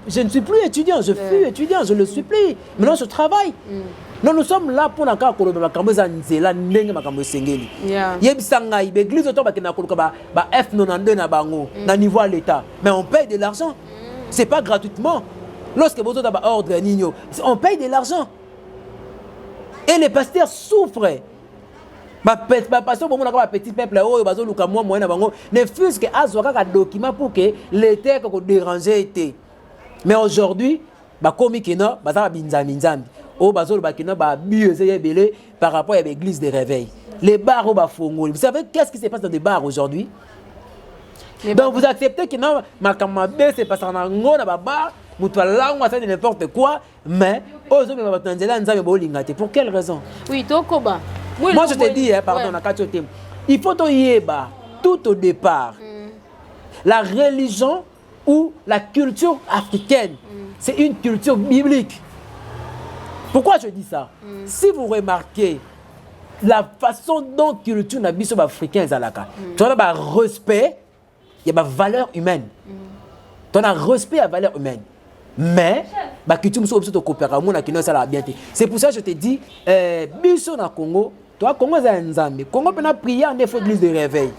Je ne suis plus étudiant, je suis étudiant, je le suis plus. Maintenant, je travaille. Non, nous sommes là pour la niveau à l'État. Mais on paye de l'argent. Ce n'est pas gratuitement. Lorsque vous avez un ordre, on paye de l'argent. Et les pasteurs souffrent. Pasteur, petit peuple, ne fût-ce que un document pour que l'État dérange. Mais aujourd'hui, par rapport à l'église de réveil, les bars au Bafongo. Vous savez qu'est-ce qui se passe dans des bars aujourd'hui? Donc vous acceptez que non, ma camabé c'est pas ça en bar, n'importe quoi, mais pour quelle raison? Oui, Tokoba. Moi je te dis, pardon, il faut tout au départ, la religion ou la culture africaine, c'est une culture biblique. Pourquoi je dis ça? Si vous remarquez la façon dont la culture africaine est tu as un respect, il y a une valeur humaine. Tu as un respect à la valeur humaine. Mais, c'est pour ça que je te dis, biso na Congo, toi Congo c'est un Nzambe. Congo peut prier en défaut d'église de réveil.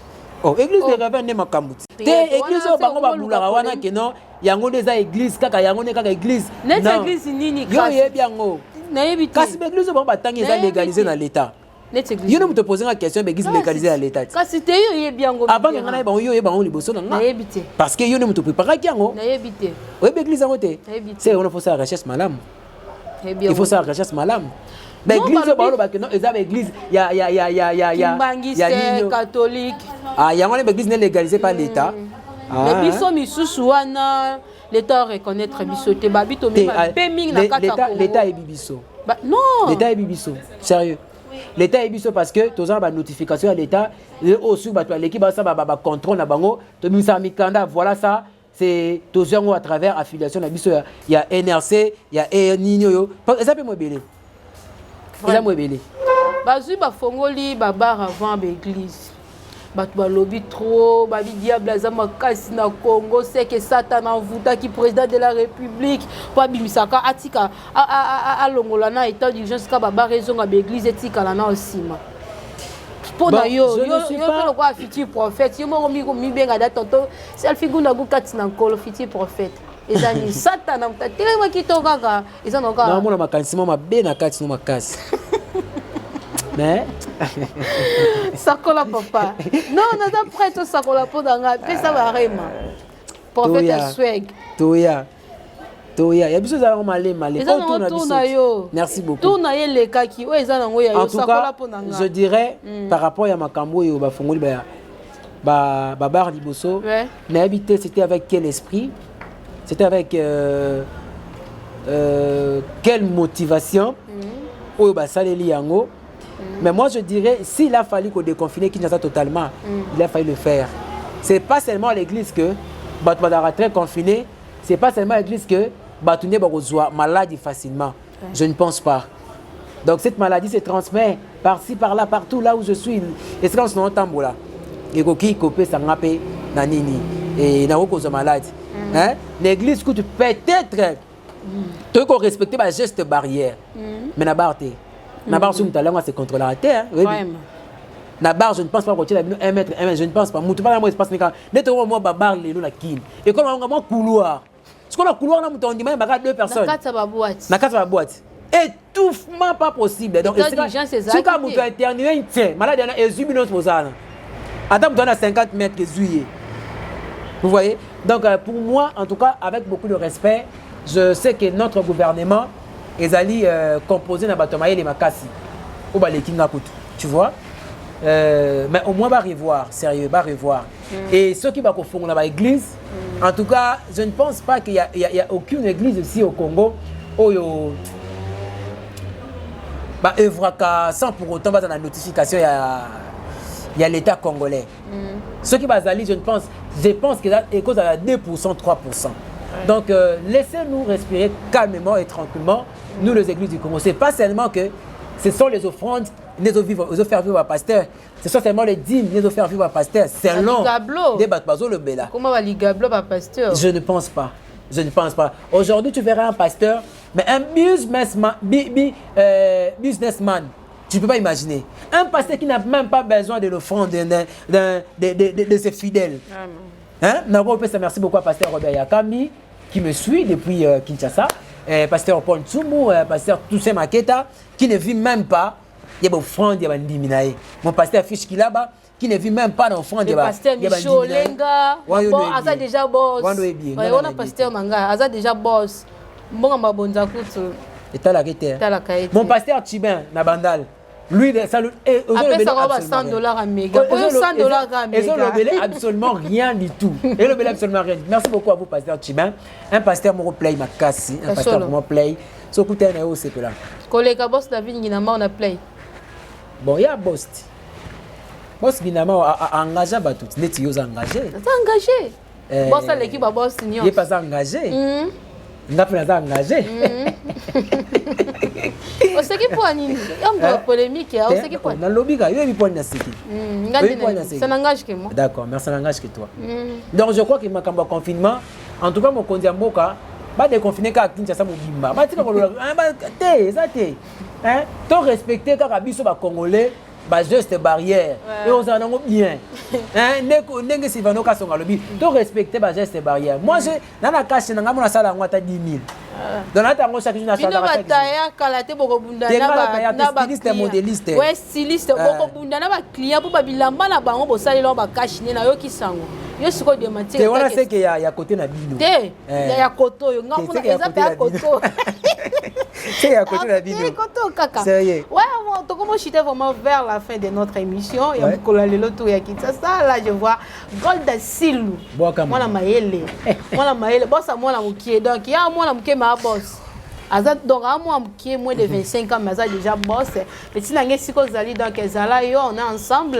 Oh, église de réveil n'est pas Kambuti. Église au bango ba boulaka wana que non, yango des église kaka yango ne kaka église. Net église nini yo yebi yango. Na yebi te. Kasi église bango ba tangi za légalisé dans l'état. Net église. Yo ne me te poser la question église légalisée dans l'état. Kasi te yo yebi yango. Avant que ngana bango yo yebi bango liboso na nga. Na yebi te. Parce que yo ne me te prépare ki yango. Na yebi te. Oui, église yango te. C'est on faut ça recherche malam. Il faut ça recherche malam. Mais l'église l'église il y a catholique. Ah, il y a une église n'est légalisée par l'État. Mais biso misusu wana l'État reconnaître biso te babito mema peming na kata ko. L'État est bibiso. Non. L'État est bibiso. Sérieux. L'État est bibiso parce que tous ans ba notification à l'État aussi ba l'équipe ba ça ba contrôle na bango to misa mikanda voilà ça. C'est tous ans à travers affiliation na biso il y a NRC, il y a Nino yo. Ça peut me belé. bazui bafongoli babar avant l'église. Bato lobby trop, babi diable aza makasi na Congo, c'est que Satan envoûta qui président de la République, pas bimisaka atika a longola na état d'urgence ka baba raison à l'église etika la na osima. Pour yo le quoi futur prophète, yo mo mi benga da tonto, selfie guna gu katina nkolo futur prophète. Ezani Satan na mtatele makitoka ka, ezana ka. Na mona makanisi mama bena katina makasi. Mais Sakola papa. Non, on a prêt au sakola pour dans la paix ça va vraiment. Prophète swag. Toya. Il y a besoin d'aller malé. Merci beaucoup. Tourna les kaki. En tout cas, je dirais par rapport à Makambo et au Bafongoli Babar Liboso, mais habité c'était avec quel esprit? C'était avec quelle motivation? Au Basaleli Yango. Mais moi je dirais, s'il a fallu qu'on déconfine Kinshasa totalement, il a fallu le faire. C'est pas seulement à l'église que Batouadara très confiné, c'est pas seulement à l'église que Batouné Barozoa maladie facilement. Je ne pense pas. Donc cette maladie se transmet par-ci, par-là, partout là où je suis. Et c'est quand on entend là. Et qui copie ça ngape nanini et na cause malade. Hein? L'église coûte peut-être tu qu'on respecter les gestes barrières. Mais na barre na barre sur talent c'est contre la terre. Na barre je ne pense pas qu'on tire 1 mètre, je ne pense pas. Mutu pas moi espace nika. Netto moi babar les la kin. Et comme on a couloir. Ce qu'on a couloir na mutu on dit même bagarre 2 personnes. Na kata ba boîte. Na kata ba boîte. Étouffement pas possible. Donc c'est quand mutu éternuer tiens, malade na exubinance posana. Attends, on a 50 mètres de juillet. Vous voyez? Donc pour moi en tout cas avec beaucoup de respect, je sais que notre gouvernement est allé composer dans Batomaye les Makasi au Balekinga Kutu, tu vois. Mais au moins va revoir, sérieux, va revoir. Et ceux qui vont fondre dans l'église, en tout cas, je ne pense pas qu'il y a aucune église ici au Congo où sans pour autant dans la notification il y a l'État congolais. Ceux qui vont aller, je pense que c'est cause à 2%, 3%. Donc laissez-nous respirer calmement et tranquillement, nous les églises du Congo. Ce n'est pas seulement que ce sont les offrandes, les offres vivre à pasteur. Ce sont seulement les dîmes, les offres vivre à pasteur. C'est long. Comment va l'igablo à pasteur? Je ne pense pas. Je ne pense pas. Aujourd'hui, tu verras un pasteur, mais un businessman. Tu ne peux pas imaginer. Un pasteur qui n'a même pas besoin de l'offrande de ses fidèles. Hein? Merci beaucoup à pasteur Robert Yakami qui me suit depuis Kinshasa. Pasteur Paul Tsumou, pasteur Toussaint Maketa qui ne vit même pas. Il y a l'offrande de Ndiminae. Mon pasteur Fiche qui là-bas qui ne vit même pas l'offrande de pasteur Micho Lenga. Aza déjà boss. On a pasteur Manga. Aza déjà boss. Mon pasteur Tchibin Nabandal. Lui, ça lui après ça va $100 à méga. $100 à méga. Ils ont le absolument rien du tout. Et le absolument rien. Merci beaucoup à vous, pasteur Tchibin. Un pasteur Moro Play Makassi. Un pasteur Moro Play. Ce côté est où c'est là. Collègue boss David Ginama on a Play. Bon, il y a boss. Boss Ginama a engagé Batout. Net ils ont engagé. Engagé. Boss à l'équipe à boss Nyon. Il est pas engagé. N'a pas engagé. On sait qui pour Anine. Il y a une polémique. On sait qui pour. Dans le lobby, il y a une polémique. Ça n'engage que moi. D'accord, merci, ça n'engage que toi. Donc je crois qu'il m'a quand confinement. En tout cas, mon conduit à Moka, pas déconfiné qu'à Kinshasa Mobimba. Pas tu respecter quand Abisso va congolais. Juste barrière et on en a bien n'est si va nous casser le lobby to respecter ba geste barrière moi je dans la cache na ngamo na sala ngwata 10 000 dans la tango chaque jour na sala ba taya kalaté boko bunda na ba styliste modéliste ouais styliste boko bunda na ba client pour ba bilamba na bango bo sala lo ba cache na yo kisango yo siko de matière te wana c'est que ya côté na bino te ya koto yo ngamo na eza pa koto c'est ya côté na bino koto kaka sérieux ouais to comment j'étais vraiment vers la fin de notre émission il y a beaucoup le loto ya Kinshasa là je vois Golda Silu moi la maele boss à moi la mukie donc il y a moi la mukie ma boss azat donc à moi mukie moins de 25 ans mais azat déjà boss et si la ngesi ko zali donc ezala yo on est ensemble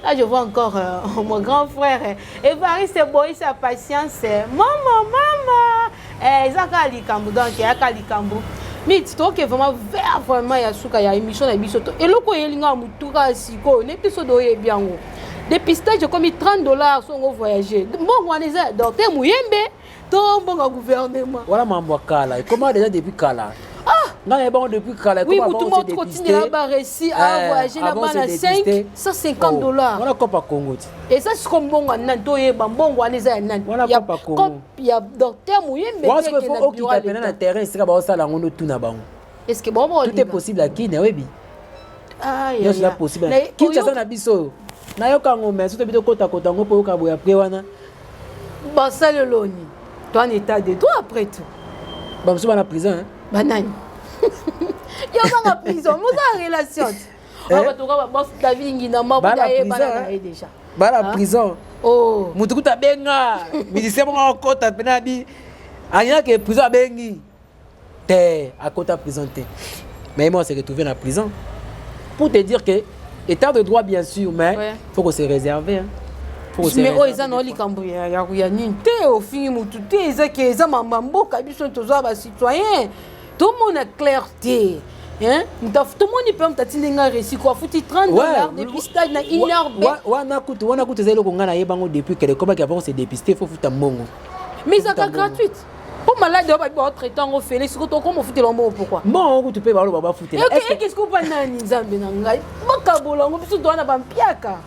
là je vois encore mon grand frère Evariste Boy sa patience maman ezaka likambu donc ya kalikambu Mais tu trouves que vraiment vers vraiment ya suka ya émission na biso to eloko yelinga mutuka siko ne biso do ye bien ngo dépistage comme $30 so ngo voyager bon on est docteur Muyembe to bon gouvernement voilà mambo kala comment déjà depuis kala non mais bon depuis kala oui tout le monde continue là-bas réussi à voyager là-bas à $550 voilà copa Congo et ça c'est comme bon nan to ye bon on est nan voilà copa Congo il y a docteur Muyembe parce que faut qui tapena na terrain c'est ka ba sala ngono tout na bango est-ce que bon tout est possible à qui na webi il y a possible qui ça na biso na yoka ngombe surtout bito kota ngo po ka boya après wana ba sale loni toi en état de toi après tout ba mso ba na prison hein banani yo ba prison mo za relation ba to ka boss David Ngina mabuda e bana déjà ba la prison oh mutu kuta benga musicien mo kota pena bi anya ke prison bengi te à kota prison te mais moi c'est retrouvé dans la prison pour te dire que état de droit bien sûr mais faut que se réserver hein mais oh ils ont likambo ya ninte au fini mutu te ils que ils mamba mboka biso tozo ba citoyen tout le monde a clarté hein tout le monde peut m'tatinga récit quoi fouti $30 dépistage na 1 heure wana kutu zelo konga na yebango depuis que le combat qui avant se dépister faut fouta mbongo mais ça est gratuite pour malade ba traitant au félix surtout comment fouter l'homme pourquoi bon tu peux ba ba fouter qu'est-ce qu'on pas nani nzambe na ngai bakabola ngo biso doana ba mpiaka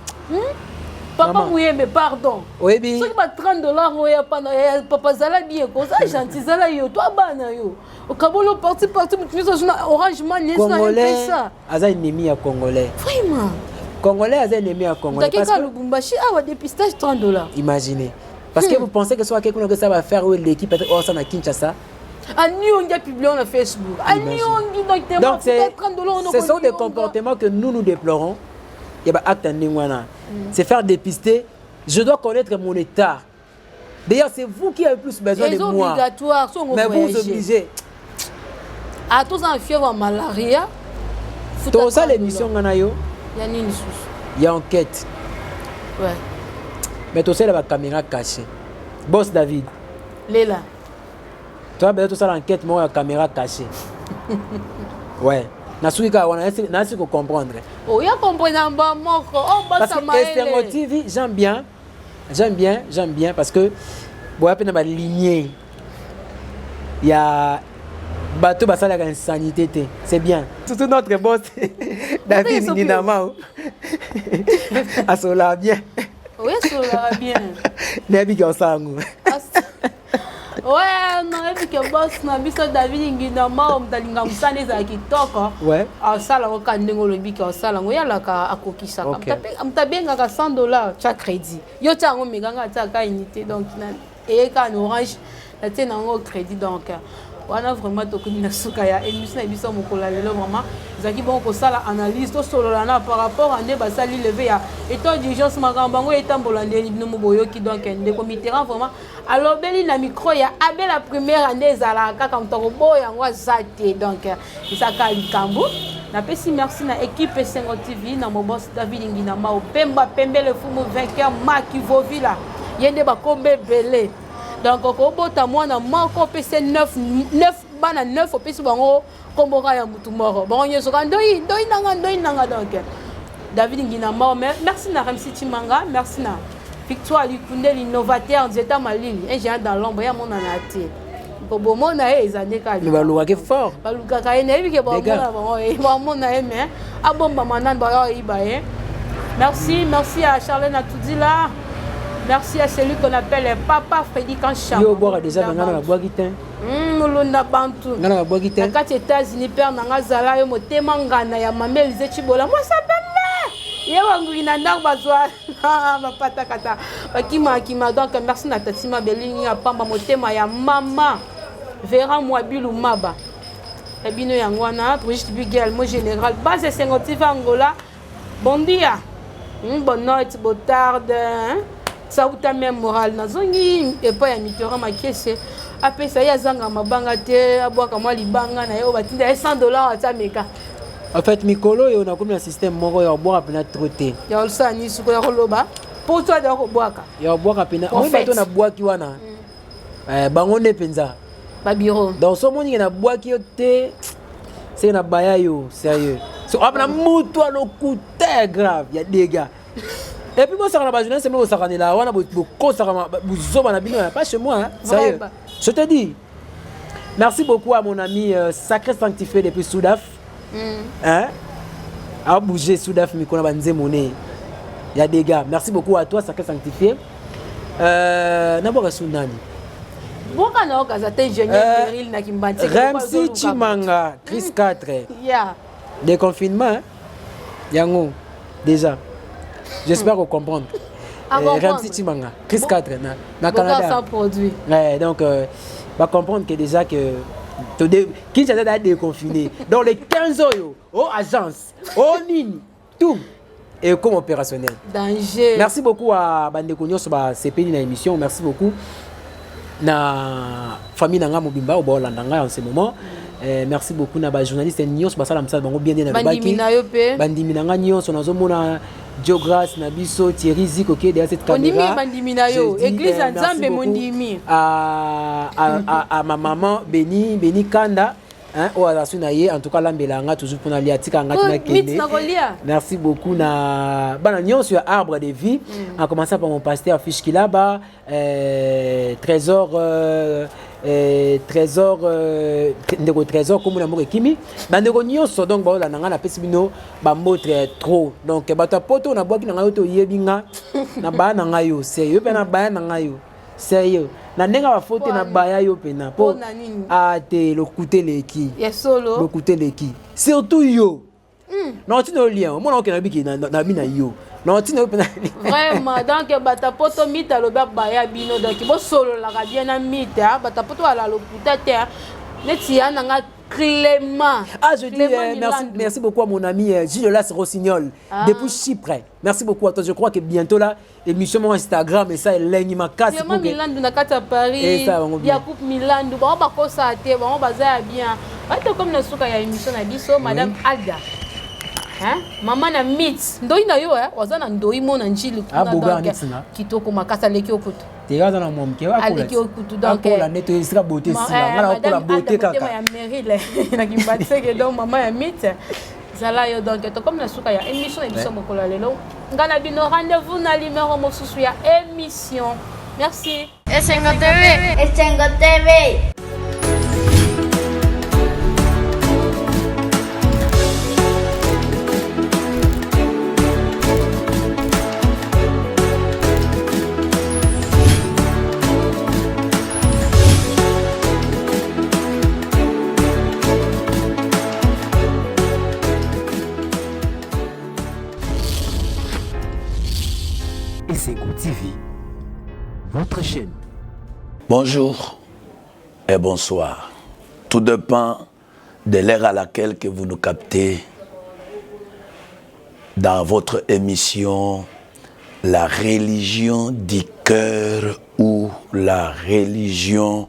papa Muyembe pardon oui bi soki ba $30 oya pana papa zala bien ko ça gentil zala yo toi bana yo okabolo parti mutumiso na Orange Money congolais aza ennemi ya congolais vraiment congolais aza ennemi ya congolais parce que Lubumbashi a dépistage $30 imaginez parce que vous pensez que soit quelqu'un que ça va faire l'équipe peut-être ça na Kinshasa on a publié sur Facebook donc ce sont des comportements que nous déplorons. Il y a acte c'est faire dépister. Je dois connaître mon état. D'ailleurs, c'est vous qui avez plus besoin de moi. Obligatoire, mais vous obligez. À tous en fièvre malaria. Tout ça l'émission Ganayo. Il y a enquête. Ouais. Mais tout ça la caméra cachée. Boss David. Léla. Toi ben tout ça l'enquête moi la caméra cachée. Ouais. Nasuika on a essayé de comprendre. Oh, ya comprendre ba moko. Oh, ba ça ma Esengo TV, j'aime bien parce que bon après na lignée. Il y a bateau basala la insanité, c'est bien. Tout notre boss David Ninamao. Asola bien. Oui, asola bien. Nebi Gansangu. Ouais, non, et puis que boss na biso David Nginama mdalinga musane za kitoko. Ouais. Asala ko kandengo lobi ka asala ngo yala ka akokisa ka. Mtabenga ka $100 chaque crédit. Yo tsango miganga tsaka unité donc na et ka Orange la tena ngo crédit donc wana vraiment tokoni na suka ya émission na biso mokola lelo vraiment zaki bon ko sala analyse to solo na par rapport à ne basali lever ya état d'urgence makambo ngo etambola ndeni bino moboyoki donc ndé comité vraiment alors beli na micro ya abe la première année zala kaka mtoko boya ngo zate donc isaka likambo na pesi merci na équipe Esengo TV na mo boss David Ngina ma opemba pembele fumu vainqueur Maki Vovila yende ba kombe belé donc ko bota mwana moko pese 9 bana 9 opesi bango komboka ya mutu moro bon nyeso ka ndoi nanga donc David Ngina ma merci na Ramsi Chimanga merci na Victoire Likunde l'innovateur Nzeta Malili un géant dans l'ombre ya mona na te ko bomona e ezane ka le baluka ke fort baluka ka ene bi ke bomona ba mona e mais abomba manan ba ya iba e merci à Charlène Atoudila. Merci à celui qu'on appelle Papa Freddy Kancham. Yo boire déjà ngana na boagitin. Mulunda bantu. Ngana na boagitin. Na kati États-Unis père nanga zala yo motema ngana ya mamel zechibola. Moi ça pembe. Ye wangu ina ndang bazwa. Ba pata kata. Bakima donc merci na tatima belingi ya pamba motema ya mama. Vera Mwabilu Maba. Ebino yangwana Brigitte Bigel mo général base Esengo TV Angola. Bon dia. Bonne noite, bonne tarde. Ça ou ta même morale nazongi et pas ya mitera makese après ça ya zanga mabanga te abwaka mwa libanga na yo batinda $100 atameka en fait mikolo yo na comme un système moko ya boire pena troté ya olsa ni suko ya koloba pour toi de kobwaka ya boire pena on bato na boaki wana bango ne penza ba bureau donc so moni na boaki yo te c'est na baya yo sérieux so abna mutu alokuta grave il y a des gars et puis moi ça na ba journée c'est moi ça là wana bo ko ça bozoba na bino pas chez moi hein sérieux je te dis merci beaucoup à mon ami sacré sanctifié depuis Soudaf hein a bougé Soudaf mi kona banze monnaie il y a des gars merci beaucoup à toi sacré sanctifié na boka sunani boka na okazate ingénieur Peril na Kimbanti Ramsi Chimanga Chris 4 yeah déconfinement yango déjà j'espère qu'on comprendre Ramsi Chimanga Chris 4 na Canada sans produit ouais donc va comprendre que déjà que qui s'est déconfiné dans les 15 ans aux agences au nini tout et comme opérationnel danger merci beaucoup à Bandeko Nyonso ba CPN na émission merci beaucoup na famille nanga mobimba au Bolandanga en ce moment merci beaucoup na ba journaliste Nyonso ba sala msala bango bien na baki bandimi nanga Nyonso nazomona Diogras na biso Thierry Ziko qui est derrière cette caméra bandimi na yo église Nzambe mondimi à ma maman Beni Kanda hein o azasuna en tout cas lambelanga toujours pour na liatika ngati kende merci beaucoup na bana Nyonso sur arbre de vie en commençant par mon pasteur Fishkilaba trésor trésor comme na kimi bandeko Nyonso donc ba la nanga na pesi bino ba motre trop donc bato poto na boki na to yebinga na ba na ngayo sérieux pe na ba na ngayo sérieux na nenga ba faute na baya yo pena po te le côté leki yesolo le côté leki surtout yo non tu no lien moi na ke na biki na bina yo non tu no pena vraiment donc bata poto mita lo ba baya bino donc bo solo la ka bien na mita bata poto ala lo côté te neti ya nanga Clément. Ah, je dis merci beaucoup à mon ami Gilles Rossignol depuis Chypre. Merci beaucoup à toi. Je crois que bientôt là, émission mon Instagram et ça, elle est ma casse. Clément Milandu na kata Paris. Yacoub Milandu, on va pas ça on va bien. Pas comme na souka ya émission na biso Madame Alda. Hein? Maman na meet. Ndoi na yo wazana ndoi mo na njili kuna donc. Kitoko makasa leki okutu. Tega na mom kewa ko leki okutu donc la neto isra beauté sila ngala ko la beauté kaka. Ya Merile na kimbatse ke donc maman ya meet. Zala yo donc to comme na souka ya émission émission mokolo lelo. Ngana bino rendez-vous na numéro mosusu ya émission. Merci. Esengo TV. Esengo TV. Esengo TV, votre chaîne. Bonjour et bonsoir. Tout dépend de l'heure à laquelle que vous nous captez dans votre émission La religion du cœur ou la religion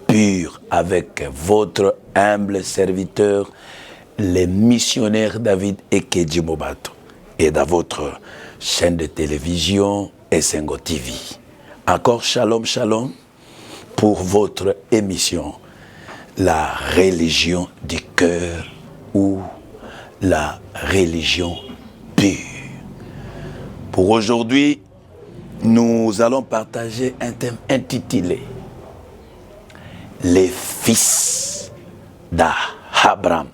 pure avec votre humble serviteur, le missionnaire David Ekedji Mobato, et dans votre chaîne de télévision Esengo TV. Encore shalom, shalom pour votre émission La religion du cœur ou la religion pure. Pour aujourd'hui, nous allons partager un thème intitulé Les fils d'Abraham.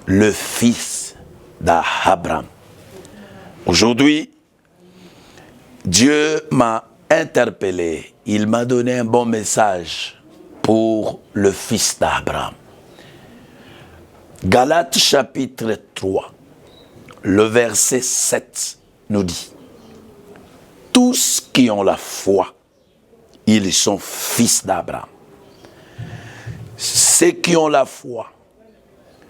Le fils d'Abraham. Aujourd'hui, Dieu m'a interpellé, il m'a donné un bon message pour le fils d'Abraham. Galates chapitre 3, le verset 7 nous dit, tous qui ont la foi, ils sont fils d'Abraham. Ceux qui ont la foi,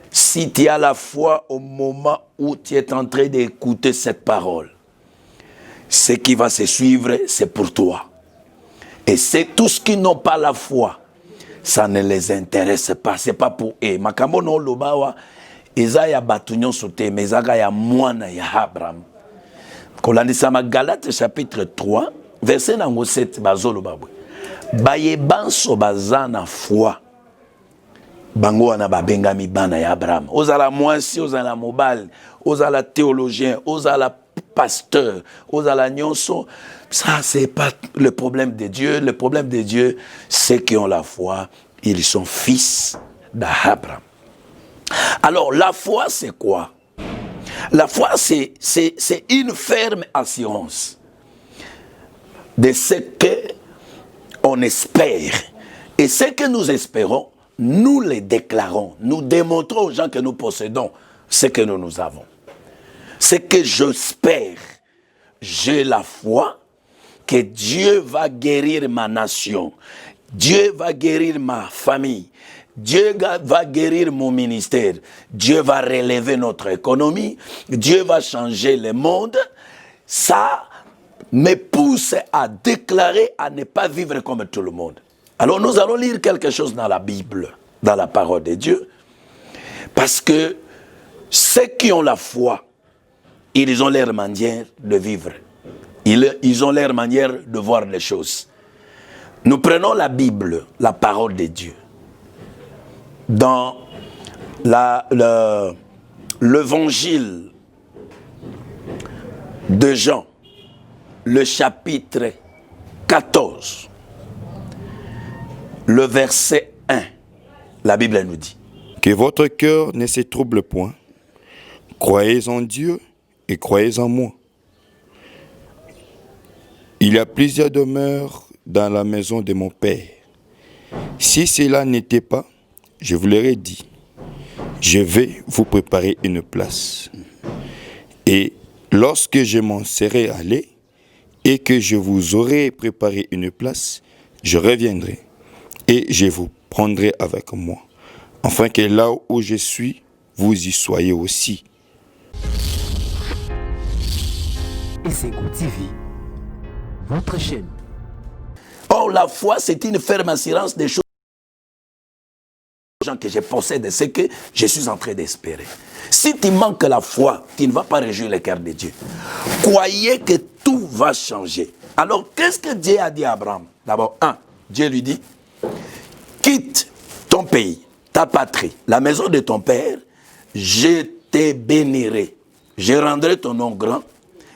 si tu as la foi au moment où tu es en train d'écouter cette parole, ce qui va se suivre, c'est pour toi. Et c'est tous qui n'ont pas la foi, ça ne les intéresse pas, c'est pas pour eux. Makambo no lobawa, eza ya batunyon sote, mais eza ya mwana ya Abraham. Kolandisa ma Galates chapitre 3, verset nango 7, bazolo babwe. Baye banso bazana foi. bango wana babengami bana ya Abraham. Ozala mwasi, ozala mobile, ozala théologien, ozala pasteur, ozala nyonso. Ça, c'est pas le problème de Dieu. Le problème de Dieu, c'est qu'ils ont la foi. Ils sont fils d'Abraham. Alors, la foi, c'est quoi? La foi, c'est une ferme assurance de ce qu'on espère. Et ce que nous espérons, nous le déclarons. Nous démontrons aux gens que nous possédons ce que nous avons. Ce que j'espère, j'ai la foi que Dieu va guérir ma nation. Dieu va guérir ma famille. Dieu va guérir mon ministère. Dieu va relever notre économie. Dieu va changer le monde. Ça me pousse à déclarer, à ne pas vivre comme tout le monde. Alors nous allons lire quelque chose dans la Bible, dans la parole de Dieu. Parce que ceux qui ont la foi, ils ont leur manière de vivre. Ils ont leur manière de voir les choses. Nous prenons la Bible, la parole de Dieu. Dans l'évangile de Jean, le chapitre 14, le verset 1, la Bible nous dit: Que votre cœur ne se trouble point. Croyez en Dieu et croyez en moi. Il y a plusieurs demeures dans la maison de mon Père. Si cela n'était pas, je vous l'aurais dit, je vais vous préparer une place. Et lorsque je m'en serai allé et que je vous aurai préparé une place, je reviendrai et je vous prendrai avec moi, afin que là où je suis, vous y soyez aussi. Esengo TV, votre chaîne. Or, la foi, c'est une ferme assurance des choses que je possède, c'est que je suis en train d'espérer. Si tu manques la foi, tu ne vas pas réjouir le cœur de Dieu. Croyez que tout va changer. Alors, qu'est-ce que Dieu a dit à Abraham? D'abord, Dieu lui dit: quitte ton pays, ta patrie, la maison de ton père, je te bénirai. Je rendrai ton nom grand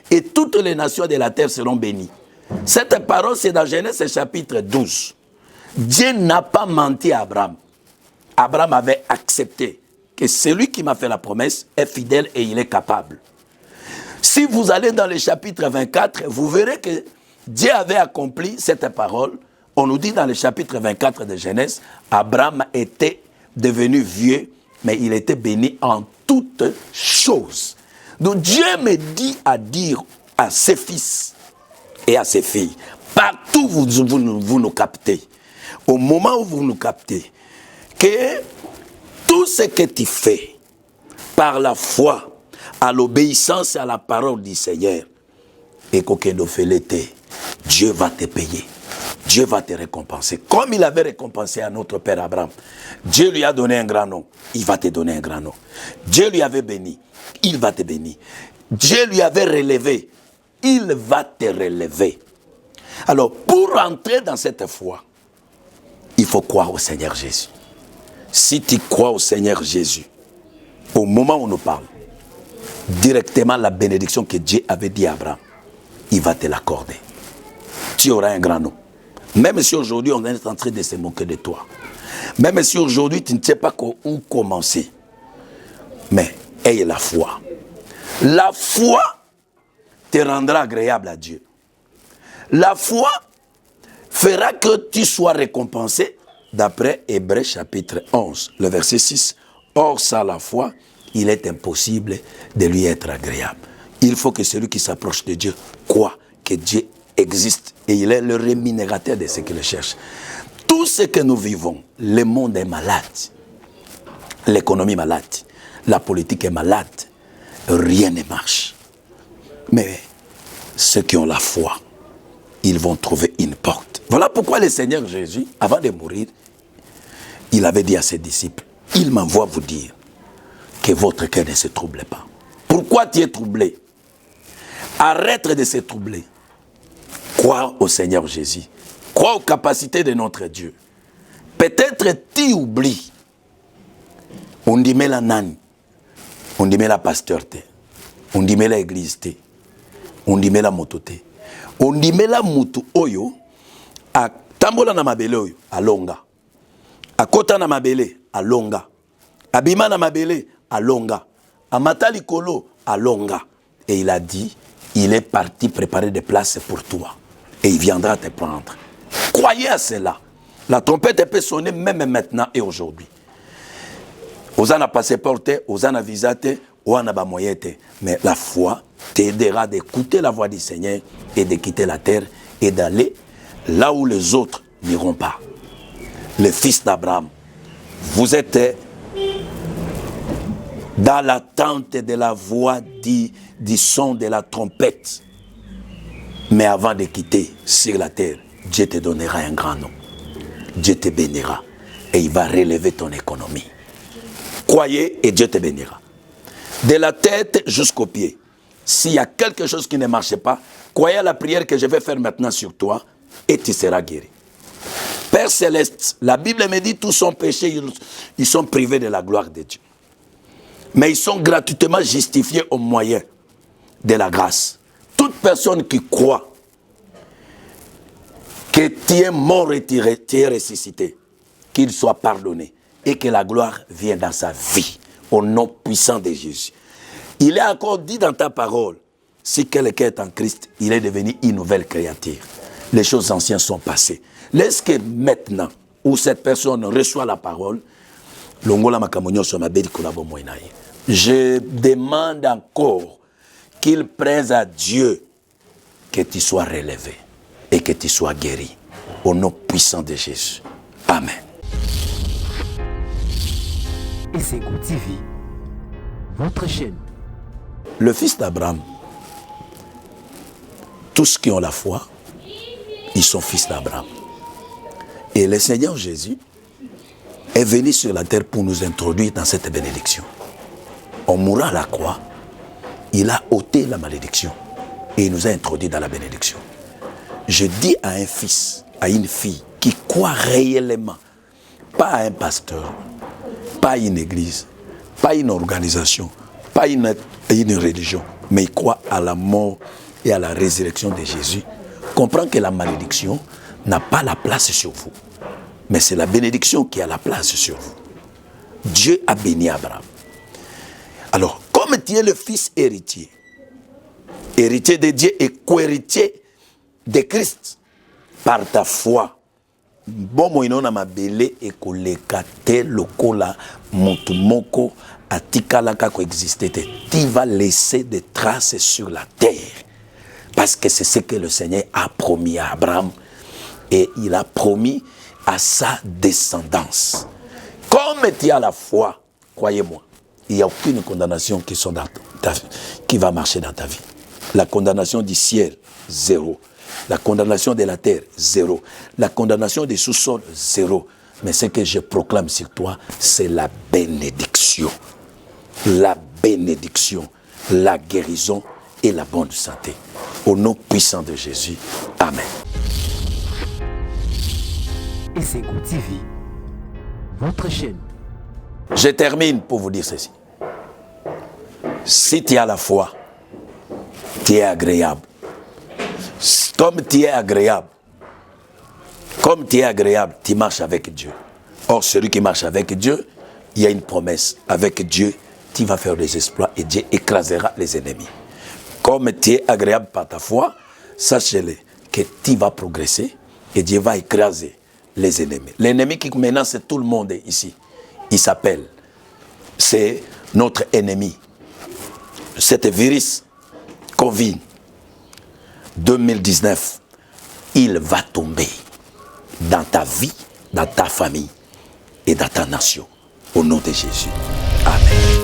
et toutes les nations de la terre seront bénies. Cette parole, c'est dans Genèse chapitre 12. Dieu n'a pas menti à Abraham. Abraham avait accepté que celui qui m'a fait la promesse est fidèle et il est capable. Si vous allez dans le chapitre 24, vous verrez que Dieu avait accompli cette parole. On nous dit dans le chapitre 24 de Genèse, Abraham était devenu vieux, mais il était béni en toutes choses. Donc Dieu me dit à dire à ses fils et à ses filles, partout où vous nous captez, au moment où vous nous captez, que tout ce que tu fais par la foi, à l'obéissance et à la parole du Seigneur, et qu'aucun fait, Dieu va te payer. Dieu va te récompenser. Comme il avait récompensé à notre père Abraham. Dieu lui a donné un grand nom. Il va te donner un grand nom. Dieu lui avait béni. Il va te bénir. Dieu lui avait relevé. Il va te relever. Alors, pour entrer dans cette foi, il faut croire au Seigneur Jésus. Si tu crois au Seigneur Jésus, au moment où on nous parle, directement la bénédiction que Dieu avait dit à Abraham, il va te l'accorder. Tu auras un grand nom. Même si aujourd'hui on est en train de se moquer de toi. Même si aujourd'hui tu ne sais pas où commencer. Mais aie la foi. La foi te rendra agréable à Dieu. La foi fera que tu sois récompensé d'après Hébreux chapitre 11, le verset 6. Or, sans la foi, il est impossible de lui être agréable. Il faut que celui qui s'approche de Dieu croit que Dieu existe et il est le rémunérateur de ceux qui le cherchent. Tout ce que nous vivons, le monde est malade, l'économie est malade, la politique est malade, rien ne marche. Mais ceux qui ont la foi, ils vont trouver une porte. Voilà pourquoi le Seigneur Jésus, avant de mourir, il avait dit à ses disciples, il m'envoie vous dire que votre cœur ne se trouble pas. Pourquoi tu es troublé? Arrête de se troubler. Crois au Seigneur Jésus. Crois aux capacités de notre Dieu. Peut-être tu oublies On dit mais la nani, on dit mais la pasteur, on dit mais la église, on dit mais la motote, on dit mais la moto oyo, a tambola na mabele oyo, a longa, a kota na mabele, a longa, a bima na mabele, a longa, a matali kolo, a longa. Et il a dit, il est parti préparer des places pour toi. Et il viendra te prendre. Croyez à cela. La trompette peut sonner même maintenant et aujourd'hui. Osana passeporte, osana visate, osana bamoyete. Mais la foi t'aidera d'écouter la voix du Seigneur et de quitter la terre et d'aller là où les autres n'iront pas. Les fils d'Abraham, vous êtes dans l'attente de la voix du son de la trompette. Mais avant de quitter sur la terre, Dieu te donnera un grand nom. Dieu te bénira et il va relever ton économie. Croyez et Dieu te bénira. De la tête jusqu'aux pieds. S'il y a quelque chose qui ne marche pas, croyez à la prière que je vais faire maintenant sur toi et tu seras guéri. Père Céleste, la Bible me dit tous sont péchés, ils sont privés de la gloire de Dieu. Mais ils sont gratuitement justifiés au moyen de la grâce. Toute personne qui croit que tu es mort et tu es ressuscité, qu'il soit pardonné et que la gloire vienne dans sa vie, au nom puissant de Jésus. Il est encore dit dans ta parole, si quelqu'un est en Christ, il est devenu une nouvelle créature. Les choses anciennes sont passées. Laisse que maintenant, où cette personne reçoit la parole, je demande encore qu'il prenne à Dieu que tu sois relevé et que tu sois guéri. Au nom puissant de Jésus. Amen. Essengo TV, votre chaîne. Le fils d'Abraham, tous qui ont la foi, ils sont fils d'Abraham. Et le Seigneur Jésus est venu sur la terre pour nous introduire dans cette bénédiction. En mourant à la croix, il a ôté la malédiction et il nous a introduits dans la bénédiction. Je dis à un fils, à une fille qui croit réellement, pas à un pasteur, pas à une église, pas à une organisation, pas à une religion, mais il croit à la mort et à la résurrection de Jésus, comprend que la malédiction n'a pas la place sur vous, mais c'est la bénédiction qui a la place sur vous. Dieu a béni Abraham. Alors, comme tu es le fils héritier, héritier de Dieu et co-héritier de Christ, par ta foi, bon inona mabele ekolekate lokola mutumoko atikalaka coexister, tu vas laisser des traces sur la terre, parce que c'est ce que le Seigneur a promis à Abraham et il a promis à sa descendance. Comme tu as la foi, croyez-moi, il n'y a aucune condamnation qui va marcher dans ta vie. La condamnation du ciel, zéro. La condamnation de la terre, zéro. La condamnation des sous-sols, zéro. Mais ce que je proclame sur toi, c'est la bénédiction. La bénédiction, la guérison et la bonne santé. Au nom puissant de Jésus. Amen. Essengo TV, votre chaîne. Je termine pour vous dire ceci. Si tu as la foi, tu es agréable. Comme tu es agréable, tu marches avec Dieu. Or, celui qui marche avec Dieu, il y a une promesse. Avec Dieu, tu vas faire des exploits et Dieu écrasera les ennemis. Comme tu es agréable par ta foi, sache-le que tu vas progresser et Dieu va écraser les ennemis. L'ennemi qui menace tout le monde ici, il s'appelle, c'est notre ennemi. Cet virus Covid 2019, il va tomber dans ta vie, dans ta famille et dans ta nation. Au nom de Jésus. Amen.